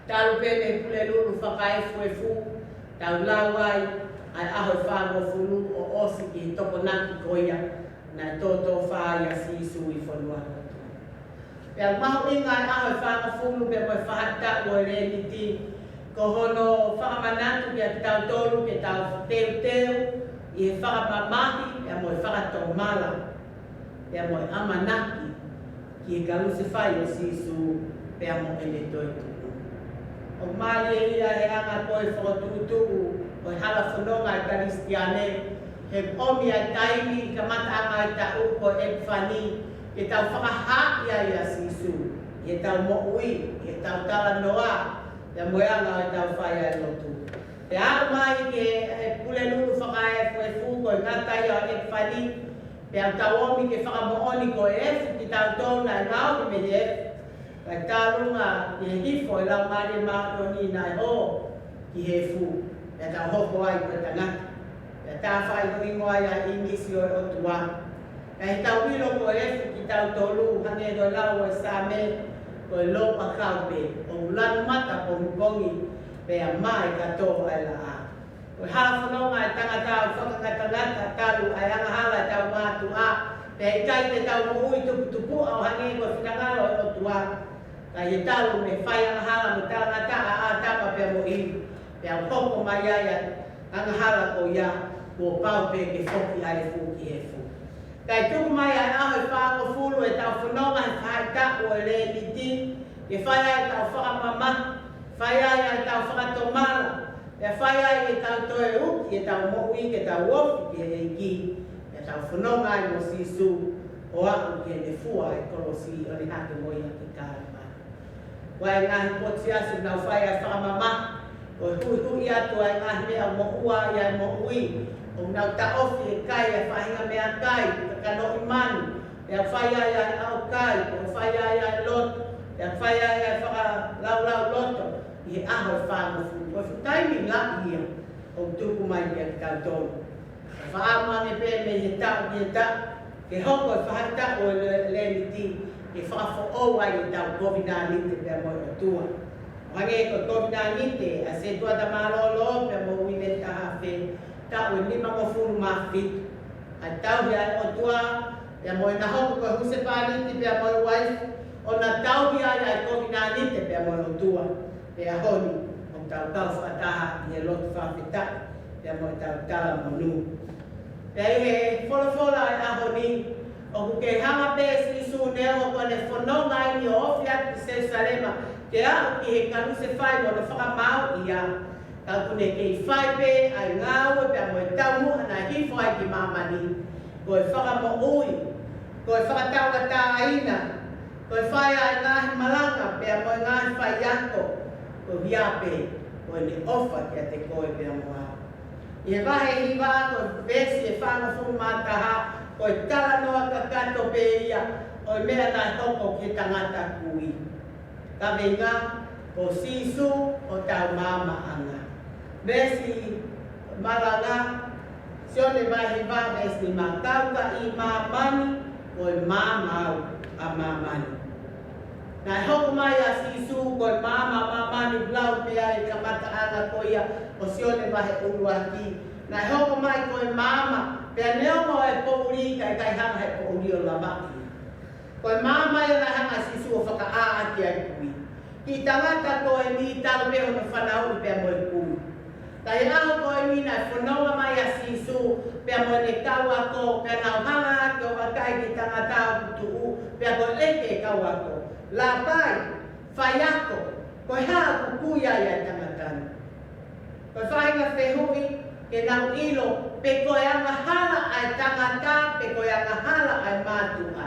Talu pene pule lulu whakaefu e fu, tau lawai ai aho whango fulu o osi ki toko naki koia na toto whaia sisu i whanua loto. Pea mahu inga ai aho whango fulu pe koe whahatau o le ni ti ko hono whakamanatu ki a tau tolu ke tau teu i he whakamamahi e mo e whakatau mala. Pea mo amanaki ki e kalusi whai o sisu pea mo ene toi tunu. O mali e ia he anga koe whakatukutuku o e hala whanonga e karistiane he omi ai taimi ka mata anga e ta uko e whani e tau whakaha ia sisu e tau mo ui, e tau tala noa pea mo anga e tau whai ai lotu. Pea ako mai ke pule lulu whakae e fuko e ngata ia e whani pea tau omi ke whakamooni ko e ki tau tōna e ngau ki me e kai tarunga ki he hifo e lau mare mao ni nai ho ki he fu pea tau hoko ai ko e tangata pea tā whai kuingo ai a ingisi o e otua kai tau ilo ko e ki tau tolu hane do lau e same ko e lopa kaupe o ulan mata ko mkongi pea mai kato ai la a. Ko hala whanonga e tangata o whakakatangata talu ai anga hala tau mātu a. Pea i kai te tau ui tupu au hangi ko whitangalo e o tua. Kai e talu me whai anga hala mo tangata a tapa pea mo iu. Pea hoko mai ai anga hala ko ia. ko pau pe ke foki ai fuki e fu. Kai tuku mai ai aho e whāko fulu e tau whanonga e whaita o e le liti, ke whai ai tau whakamama, whai ai tau whakatomala, e whai ai e tau toe uki e tau mohui ke tau wofi ke e ki, e tau whanonga ai mo sisu o aku ke ne fua e kolosi o ni hake moia ki kāre. Wai ngahi poti asu nau whai ai whakamama, o hui atu ai ngahi mea mohua i ai mohui, o nau ta ofi e kai e whahinga mea kai, ka kano i manu, e a whai ai ai au kai, e a whai ai ai loto, e a whai ai ai whaka lau loto, i e aho e whango fu. O whutaimi laki ia, o tuku mai ki a tau tonu. E whaamane pe me he tau ki e tau, ke hoko e whahata o le niti, e whakafo o ai e tau COVID-19 pe a moi o tua. Hange ko COVID-19, a se tua ta malolo pe mo wine taha fe, tau e lima ko furu mawhit. A tau hea o tua, pe a moi na hoko ko huse pāniti pe a moi waif, o na tau hea ai COVID-19 pe a moi o tua, pe a honi, o tau whataha i e lotu whawhita, pe a moi tau tala monu. Pe a he whola ai a honi, o kuke hanga pe si su neo ko ne whanonga i ni o ofi atu ki Jerusalema, ke au ki he kanu se whai mo na whakamau ia. Ka kune ke i whai pe ai ngāu e pe a moe tau muha na hifo ai ki mamani. Ko e whakamo ui, ko e whakatau ka tā aina, ko e whai ai ngāhi malanga pe a moe ngāhi whai yako, ko hia pe, ko e ni ofa ki a te koe pe a moa. I e wahe hiwa ko e vesi e whanga fu mātaha, ko e tala noa ka kato pe ia, o e mea nai hoko ki tangata kui. Ka venga, o sisu o tau mama anga. Vesi malanga, sione mahi wa vesi matauka i mamani, o e mamau a mamani. Nai hoko mai a sisu, ko e mamani blau pe ai ka mata anga ko ia, o sione mahi uruaki. Nai hoko mai ko e mama, pea neo mo e pouri kai hanga he pouri o la maki. Ko e mama i o na hanga sisu o whaka aati ai kui. Ki tangata ko e mi talo peho na whanau pea mo e kui. Kai aho ko e mi na whanonga mai a sisu pea mo e kau ako pea nau hanga ki o wakai ki tangata o kutuu pea ko eke e kau ako. La pai, whai ako, ko e haa kukuia i a tangatani. Ko e whainga whehui ke nau ilo pe koe anga hala ai tangata, pe koe anga hala ai mātua.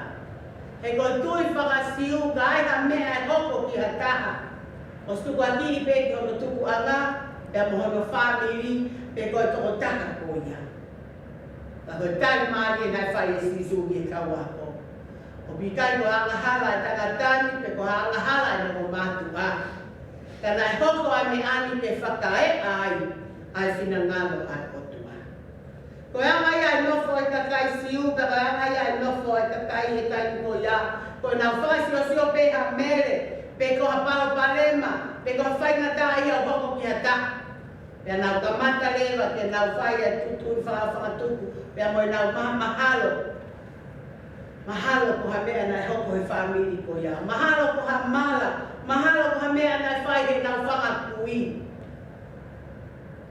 He koe tui whakasiu ka aiha mea e hoko ki ha taha. O stuku a ki pe ki hono tuku anga, pe a mohono whamiri, pe koe toko taka koia. Ka koe tali maari e nai whai e sisu ki e kawako. O pikai koe anga hala ai tangatani, pe koe anga hala ai noho mātua. Ka nai hoko ai me ani pe whakae ai whina ngalo ai otua. Ko anga ia e nofo e kakai siu, ka anga ia e nofo e kakai e tai ko ia. Ko nau whai sio pe ha mere, pe ko ha pao palema, pe ko whai ngata ia o hoko ki hata. Pea nau kamata lewa, pe nau whai e tutu whakatuku, pea moe nau mahalo. Mahalo ko ha mea nai hoko he whamiri ko ia. Mahalo ko ha mala, mahalo ko ha mea nai whai he nau whakakui.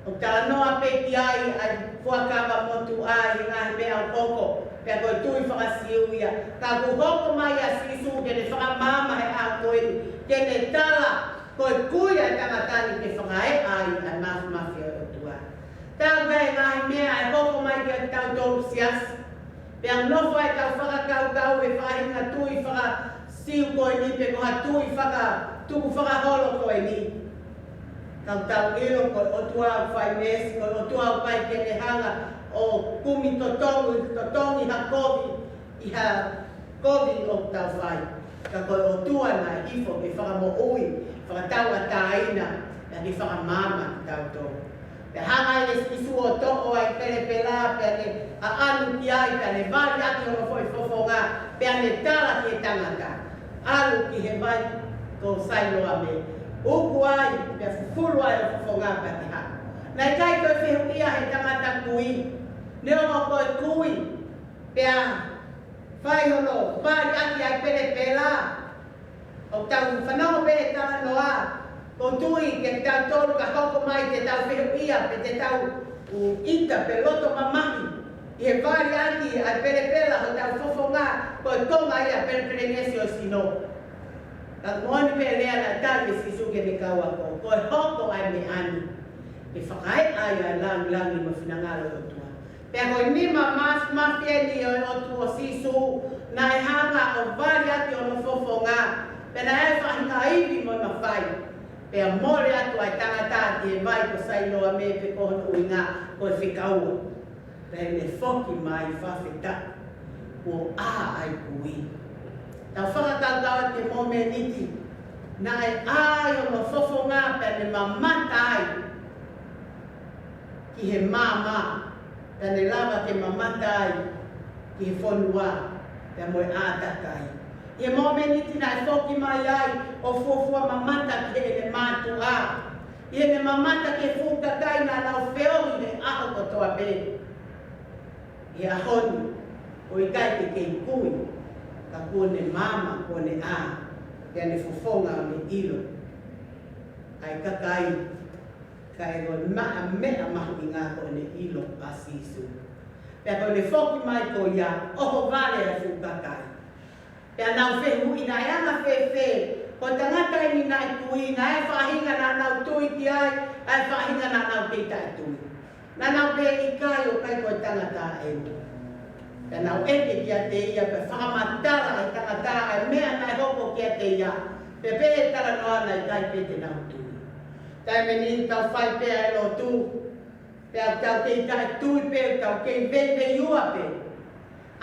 O tala noa pe ki ai fuakawa motu ai ngahi mea o koko, pea koe tui whakasiu ia. Ka ku hoko mai a sisu ke ne whakamama he a koe, ke ne tala koe kui ai tangatani ke whakae ai mafi o tua. Tau kai ngahi mea e hoko mai ki a tau tolu sias, pea nofo ai tau whakakau e whahinga tui whakasiu koe ni, pe koha tui tuku whakaholo koe ni. Kau tau ilo ko o tua au whai mesi, ko o tua au whai kene hanga o kumi totongi ha kovi, i ha kovi o tau whai. Ka ko o tua na hifo ke whakamo ui, whakatau a tāina, na ki whakamama tau tō. Pe hanga e sisu o toko ai pere pela, pe ane a anu ki ai, pe ane vali ati o foi fofonga, pe ane tala ki e tangata. Alu ki he vai ko sailoa me. Uku ai, pe fufuru ai o fofonga pati ha. Nai kai koe whihu ia he tangata kui. Neo mo koe kui. Pe a whai hono, whai ati ai pere pela. O tau whanau pere tala noa. Ko tui ke tau tolu ka hoko mai te tau whihu ia, pe te tau U ita peloto mamahi. I vari aki a pelepela ho tau fofonga ko tonga ia pelepele nesi o sino. Ta ngoni pelea na tali sisuke ni kawa ko. Ko hoko ai me ani. E whakai ai a langi mawhinangalo o tua. Pea ko ni mafia ni o tua sisu na e hanga o vari aki o no fofonga. Pea na e whahinga iwi mo mawhai. Pea mole atu ai tangata ki e vai ko sainoa me pe kohono uinga ko e whikaua. Pea me foki mai whawhita o a ai kui. Tau whakakaukawa te mome niti na e ai o no fofonga pea ne mamata ai ki he mama. Pea ne lava ke mamata ai ki he whonua pea mo e ātakai. Ia mō meniti na e whoki mai ai o fuafua mamata ke ne mātu a. Ia ne mamata ke fukakai na lau whiori ne aho kotoa be. Ia honi, o i kai ke kei kui, ka kua ne mama kua ne a. Ia ne fofonga o ne ilo. Ai kakai, ka e ro maa mea mahu ngā ko ne ilo a sisu. Pea ko ne whoki mai ko ia, oho vale a fukakai. Pea nau whehu i na eanga whewe, ko tangata ni nai kui, na e whahinga na nau tui ki ai, e whahinga na nau keita e tui. Na nau pe i kai o kai ko tangata e mu. Pea nau eke ki a te ia, pe whakamatara e tangata e mea nai hoko ki a te ia, pe pe e tara noa nai kai pe te nau tui. Tai meni tau whai pea e lo tu, pea tau keita e tui pe, tau kei veve iua pe.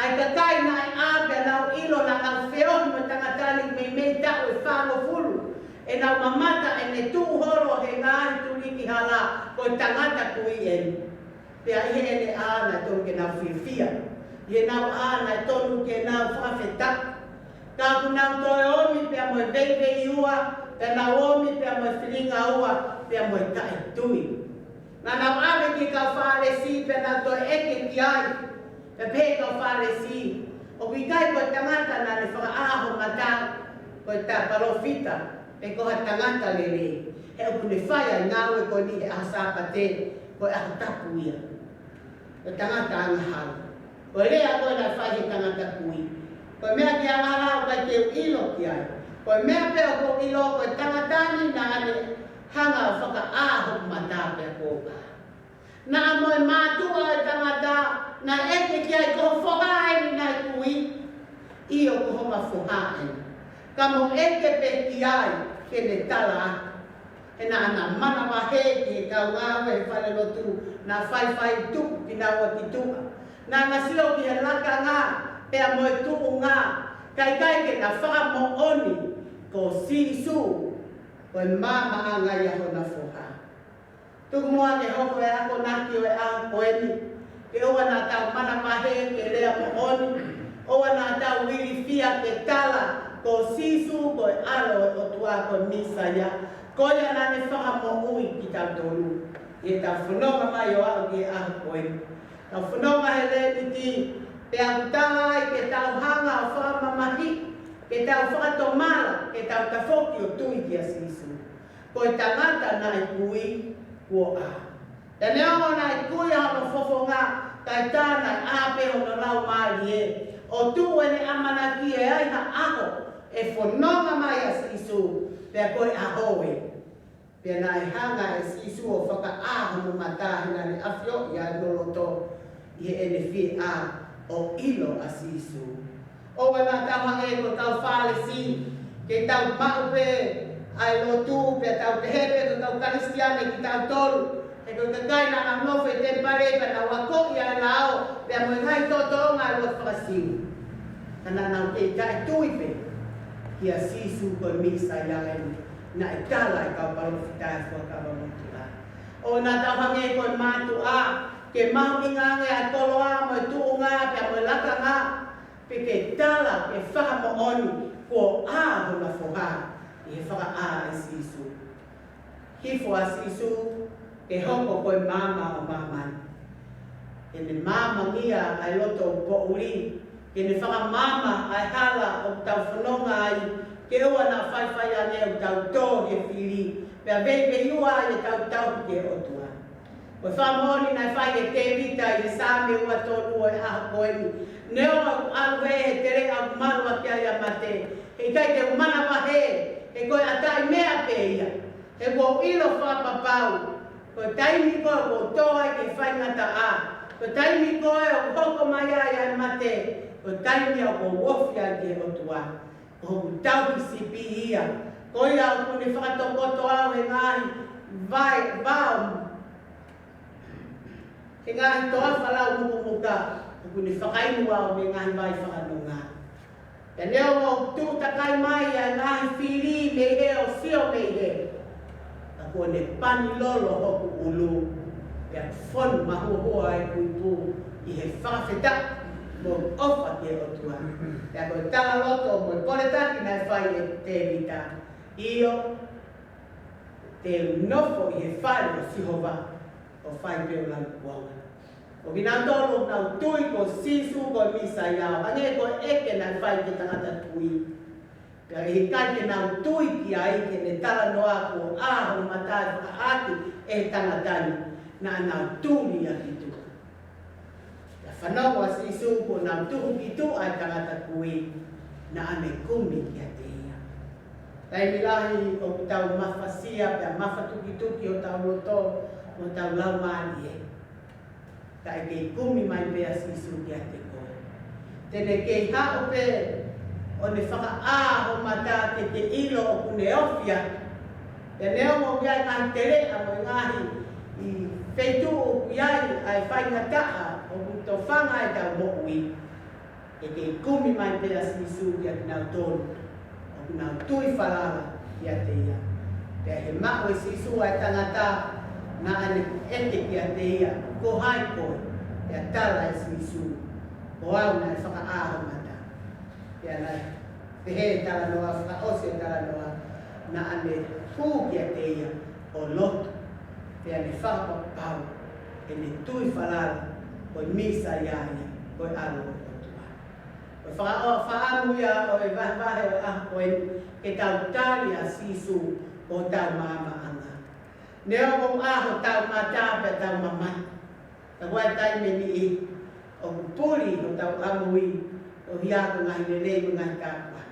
Ai ka kai na e ape nau ilo na nau whioni ma tangatali mei tau e whango fulu. E nau mamata e ne tū horo he ngāri tūriki hala ko tangata kui eni. Pea ihe e ne āna tonu ke nau whiwhia. Ie nau āna e tonu ke nau whawheta. Ka ku nau toe omi pea mo e vei ua, pea nau omi pea mo e whiringa ua, pea mo e tae tui. Na nau awe ki kau whare si pea nau toe eke ki ai. Pe pe ka whare si. O ki kai ko tangata na ne whakaaho mata ko ta parofita. Pe ko ha tangata lele. He o kune whaia ngāwe ko ni he ahasapa te ko e aho tapu ia. Ko tangata angahau. Ko lea ko na whai he tangata kui. Ko mea ki angarau kai te ilo ki ai. Ko mea pe o ko ilo ko tangatani na ane hanga o whakaaho mata pe ko ka. Na mo e mātua e tangata na eke ki ai koho whakae ni nai kui, i o koho ma whakae. Ka mo eke pe ki ai ke ne tala aku. E na ana mana wahe ki e kau ngāwe e whare lotu, na whai tuku ki nā waki tuka. Na nasio ki he laka ngā, pea mo e tuku ngā, kai ke na whaka mo oni, ko sisu, ko e mama anga i aho na whakae. Tuku mua ke hoko e ako naki o e aho koeni, ke oa nā tau mana mahe ke lea mo oni, oa nā tau wili fia ke tala, ko sisu, ko e alo o tua ko misa ia, ko ia nā ne whaka mo ui ki tau tolu. Ie tau whanonga mai o au ki e aho koeni. Tau whanonga he le titi, pe au tala ai ke tau hanga o whamamahi, ke tau whakatomala, ke tau tafoki o tui ki a sisu. Ko e tangata nā i kui, kua a. Te neongo na i kui a no fofonga, kai tāna i āpe o no lau maari e. O tū e ne amana ki e aiha aho, e whanonga mai a sisu, pea koe ahoe. Pea na i hanga e sisu o whaka aho no matahi na ne awhio i a noloto, i e ne whi a o ilo a sisu. O e nā tauha e ko tau whale si, ke tau maupe, ai lotu, pea tau tehepe, ko tau karistiane ki tau tolu, e ko kakai na ang nofe te pare pa na wako i ai lao, pea mo ngai toto ngā luat whakasiu. Kana nau te kai tuipe, ki a sisu ko misa i ai na i tala i kau parofita e fua kawa motu a. O nā tauhange ko mātu a, ke mahu ingange a tolo a, mo i tuu ngā, pea mo i laka ngā, pe ke tala, ke whaka mo oni, ko a ho na whoha, i he whaka a e sisu. Hifo a sisu, ke hoko koe mama o mamai. E ne mama ngia ai loto o po uri, ke ne whaka mama ai hala o tau whanonga ai, ke ua na whaiwhai ane o tau tō he whiri, pea vei iua e tau ki ke otua. O whamoni na whai e te vita i sāme ua tonu o e aha koeni. Neo au he te re au marua kia ia mate. He kai te umana wahe, he koe atai mea pe ia. He ko ilo whapapau. Ko taimi koe ko toa ke whai ngata a. Ko taimi koe o hoko mai ai mate. Ko taimi o ko wofia ke o tua. Ko tau ki sipi ia. Ko ia o kune whakatokoto au he ngahi. Vai, vau. He ngahi toa whalau muka. Ko ni whakainu au me ngahi vai whakanunga. E leo o tūtakai mai a ngahi whiri me he o whio me he. A kua ne pani lolo hoku ulu. E a whonu mahua ai kuipu i he whakawheta mo ofa ke o tua. E a koe tala loto mo koletaki nai whai e te vita. Io te nofo i he whare o Sihova o whai peo langu kuanga. O kina tolo nau tui ko sisu ko misa iao. Ange ko eke nai whai ke tangata tui. Pea e kai ke nau tui ki ai ke ne tala noa ko aho matai whakaaki e tangatani na nau tuli a ki tu. Pea whanau a sisu ko nau tuhu ki tu ai tangata tui na ane kumi ki a te ia. Tai milahi o tau mawhasia pea mawhatuki-tuki o tau loto o tau lau maani e. Kai kei kumi mai pea sisu ki a te koe. Tene kei hao pe o ne whakaaho mata te te ilo o kune ofia. Te neo mo kiai kahi tere a mo ngahi i feitu o kiai ai whainga taa o kuto whanga e tau mokui. E kei kumi mai pea sisu ki a tinau tonu. O kunau tui whalala ki a te ia. Pea he mako e sisu ai tangata na ane ete ki a te ia. Ko hai koe, e a tala e sisu, o au nai whakaaho mata. Pea nai, te he tala noa, whakaose tala noa, na ane pū ki a te ia, o loto. Pea ne whakapapau, e ne tui whalala, koe misa iaia, koe alo o tua. Koe whaamu ia o e wahe o ah koe, ke tau tali a sisu, o tau mama anga. Neo mong aho tau mata, pe tau mamai. Ka wai tai me ni i o puri o tau amui o hiako ngahi lelei mo ngahi kāpua.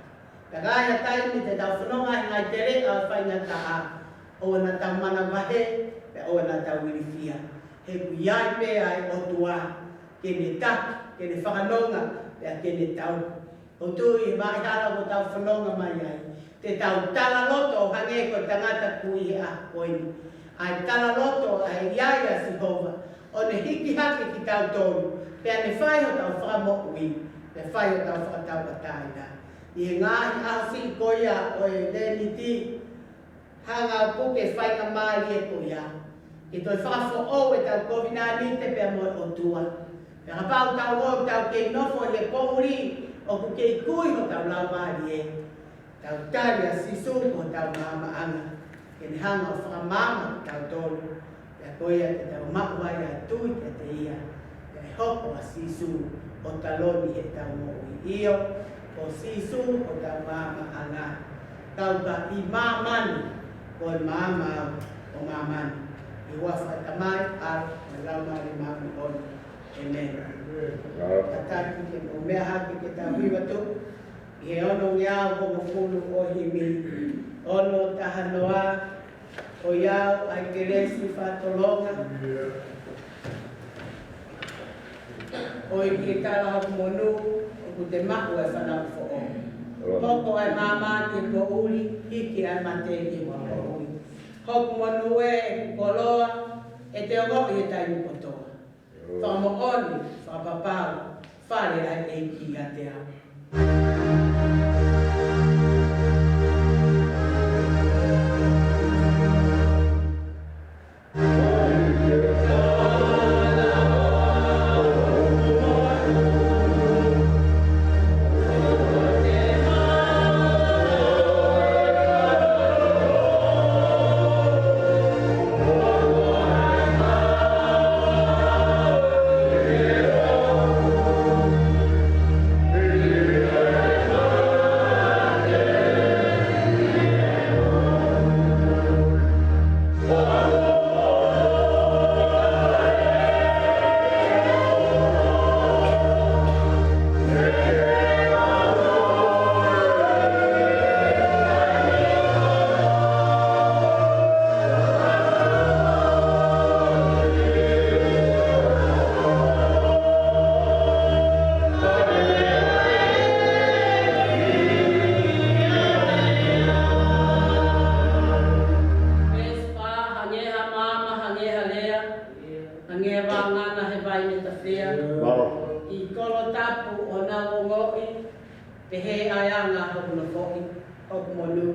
Ka gāia tai me te tau whanonga i ngai tere a whainga taha o na tau mana wahe pe o na tau wirifia. He kuiai me ai o tua ke ne taki, ke ne whakanonga pe a ke ne tau. O tui mai hara o tau whanonga mai ai. Te tau tala loto o hange ko tangata kui he a koini. Ai tala loto ai iai a Sihova. O ne hiki haki ki tau tonu, pea ne whai o tau whakamokui, ne whai o tau whakatau pataina. I he ngāhi aho si koia o e leni ti, hanga o puke whai ka maari e koia. Ki toi whakafo o e tau kovina nite pea mo o tua. Pea ka pau tau o tau kei nofo i e pōuri, o ku kei kui o tau lau maari e. Tau tari a sisu o tau mama anga, ke ne hanga o whakamama tau tonu. Koia te tau makuai a tui te te ia, te hoko a sisu o taloni he tau mo'i io, o sisu o tau mama anga. Tau ka i mamani, ko i mama o mamani. I wafa tamai ar, o laumari mami oni. Amen. Tataki ke o mea haki ke tau hiwa tu, i he ono ngiao ko mo fulu o himi, ono tahanoa, o iau ai keresi whatolonga. O i ki tala hapu monu, o ku te maku e whanau fo o. Hoko ai mamani e ko uli, hiki ai mateki wa ko uli. Hoku monu e koloa, e te ongo i e taimi kotoa. Whamo oni, whapapau, whare ai eiki a te au. Yeah. tapu o na ngoi te he ayanga hoku no fo'i hoku monu.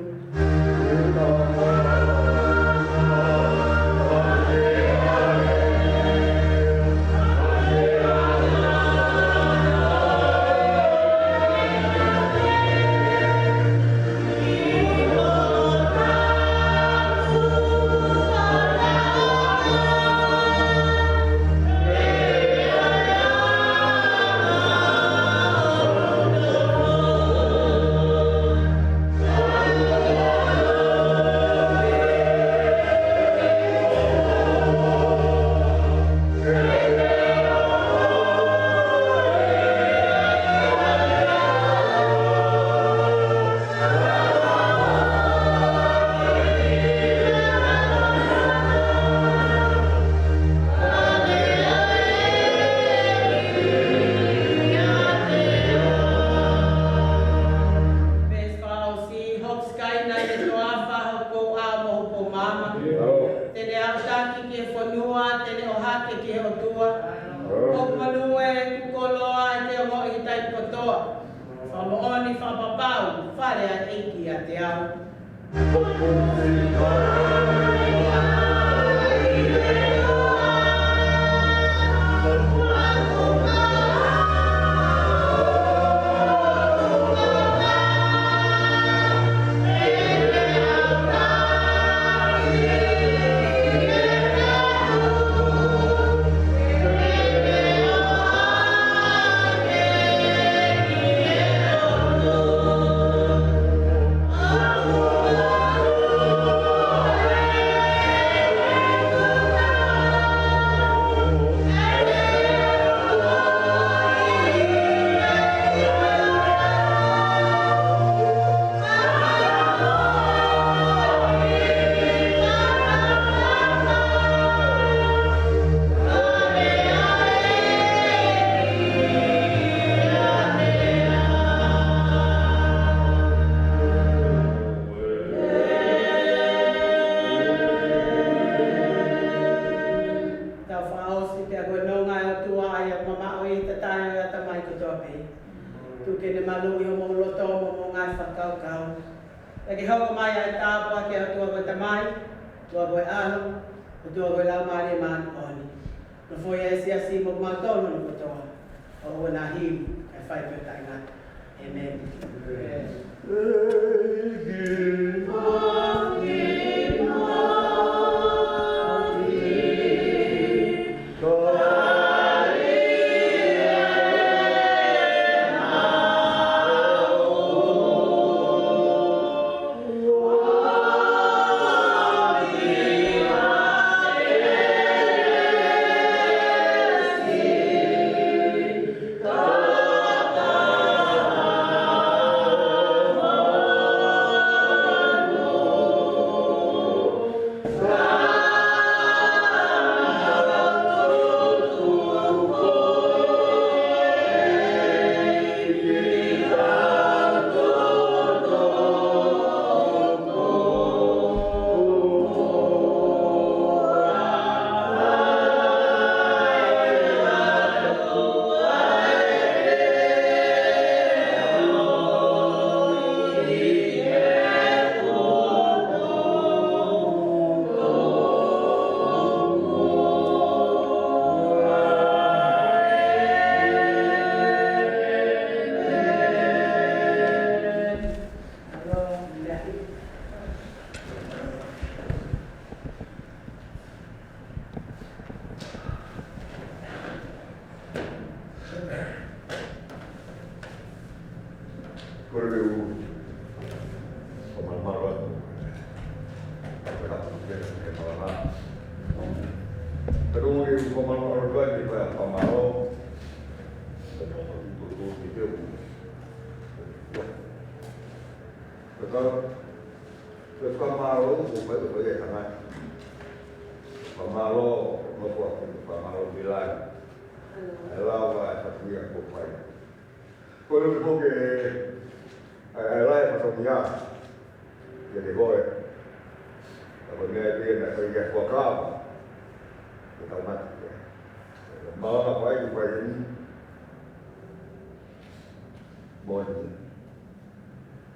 bon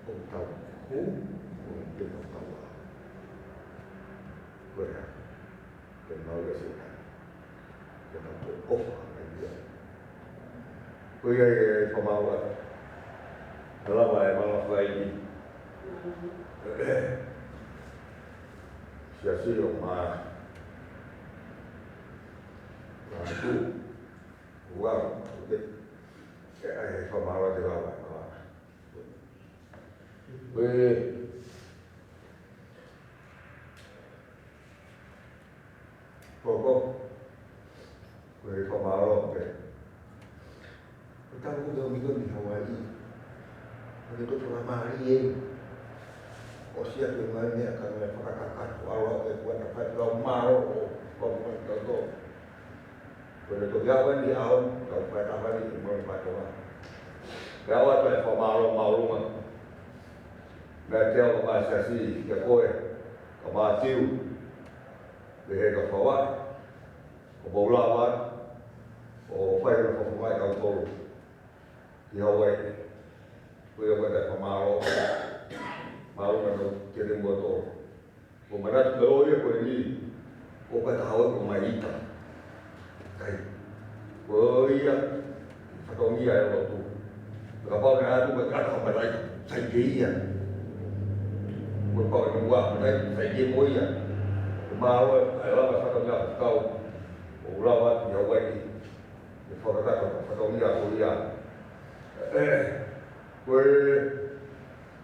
ông tàu cũ ông tiền ông tàu rồi cái nói cái sự này cái nó tôi ốp cái gì tôi cái phòng mau là đó là vài gì sẽ sử dụng mà tu uang cái phòng mau là thế nào với cô với phòng mau rồi kita udah minggu di Hawaii begitu selama hari ini usia dengannya karena kakak walau buat apa kalau mau kalau begitu gawan di awal kalau pada hari ini mau pada gawan pada pemalu mah Betul bahasa si kekoi, kebatiu, leher kepala, kebulawan, fai kepala kau tahu, di Hawaii, kau pada pemalu kan kirim botol, kau mana tahu ya kau ini, kau pada Hawaii kau main ikan, kau iya, satu dia yang waktu, kapal yang ada tu berada pada saya dia. Kalau yang buat mereka saya dia moya, mahu kalau satu orang kau, ulama yang wajib, kalau satu orang kuliah, kau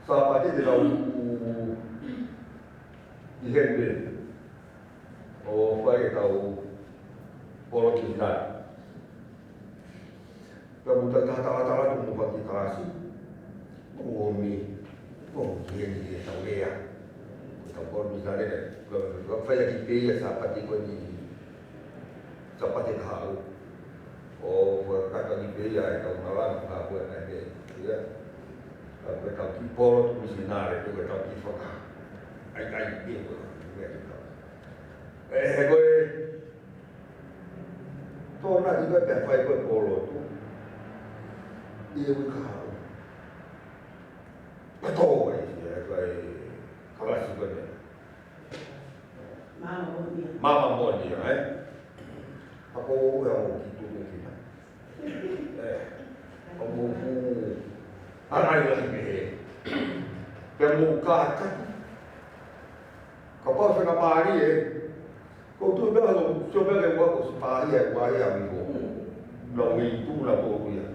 sahabat itu lau dihendel, baik tahu politik dan, kemudian kata-kata itu bukan dikasih, bumi. Dia tahu dia, tahu misalnya kalau saya di Pia sahabat itu ni, sahabat yang tahu, kata di Pia tahu malam apa nanti, ya, tahu kipol tu mesti nari tu tahu kifakah, ai dia tu, gue, tu nak juga dapat berpolo tu, dia berkah. Betul ya, kelas sebenarnya. Mama Monia, Aku yang gitu mungkin. Kamu anak lagi pemukakan. Kapal setengah hari kau tu dah lalu coba yang buat sepahari yang itu, lalu itu lalu ya.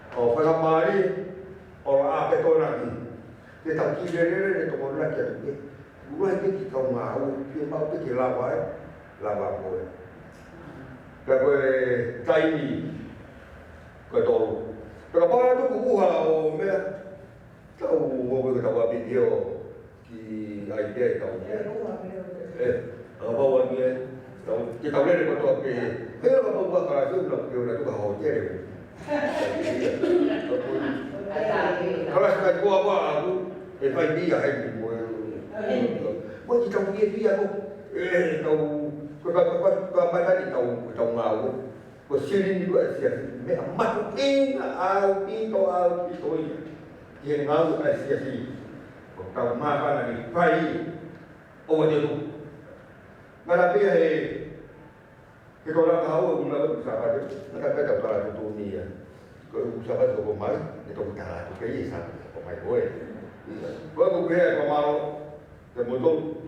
Kau setengah hari orang apa tu lagi? Dia tak kira dia tu orang lagi tu. Bukan dia kau mahu dia mahu pergi lawa kau. Kau tiny kau tahu. Kalau apa tu kau kalau mereka tahu kau tahu video di idea tahu dia. Apa orang dia tahu kita boleh kau tahu ke. Kalau apa buat kalau tu nak tu kau je. Kalau saya buat aku, saya dia hari ni. Mau kita dia aku, kau tadi tahu ngau, kau sini juga siapa, mak au itu yang ngau siapa sih, kau makan lagi, pai, dia tu, mana dia kita orang tahu, kita bersama dia, kita tahu kalau itu ni ya. Kalau usaha tu pemain, itu kita lah tu kaya sah pemain gue. Kalau gue pemain, kemudian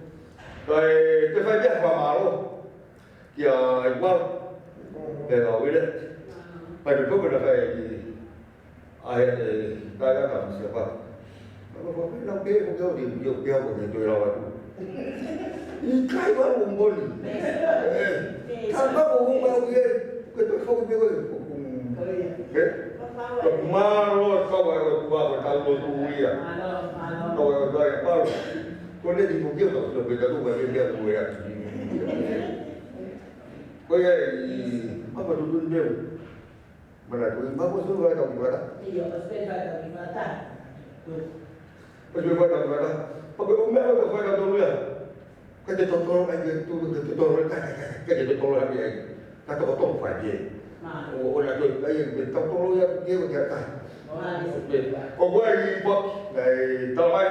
dari terfajah pemain, dia igual, dia tahu dia. Pada tu kita di ayat dalam kami siapa. Kalau kita nak pergi, kita dia boleh tu lawan tu. Ikai baru umbol. Kalau umbol dia, kita kau pergi. Malo kau tahu tu dia. Kau yang baru. Kau ni di Bukit tu, lebih tu bagi dia tu ya. Kau apa tu dia? Mana tu? Apa tu kau tahu mana? Iya, pasti tahu di mana. Kau tahu mana? Pakai umur kau tahu dia. Kau jadi tolong aja tu, tolong dia. Kata otong faham. O na to ai be to to ya ke o ya ka. Ko wa ri bo dai to mai.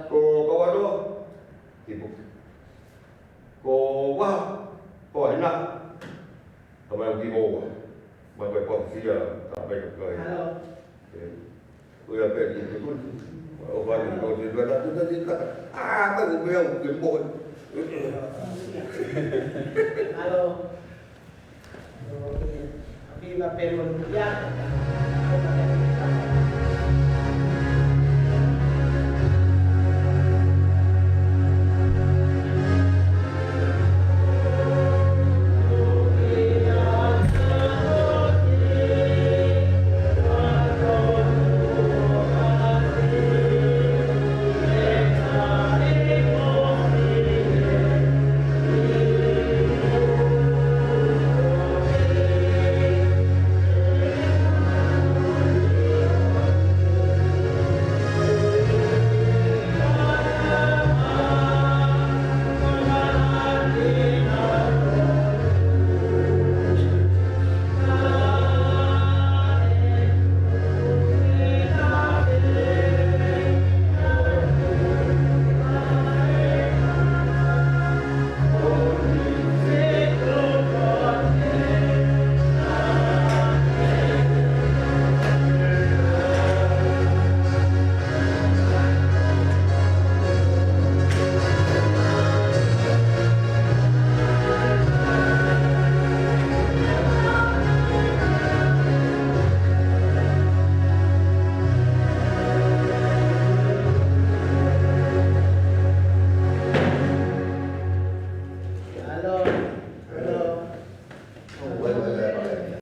Ko wa do. Ibu. Ko wa ko ina. To mai di mo. Ba ba ko si ya ta ba ko ai. Ko ya pe di ko. O ba di ko di ba ta tu di ta. Ah, ba ko be o ke mo. Halo. Viva Pemon, ya.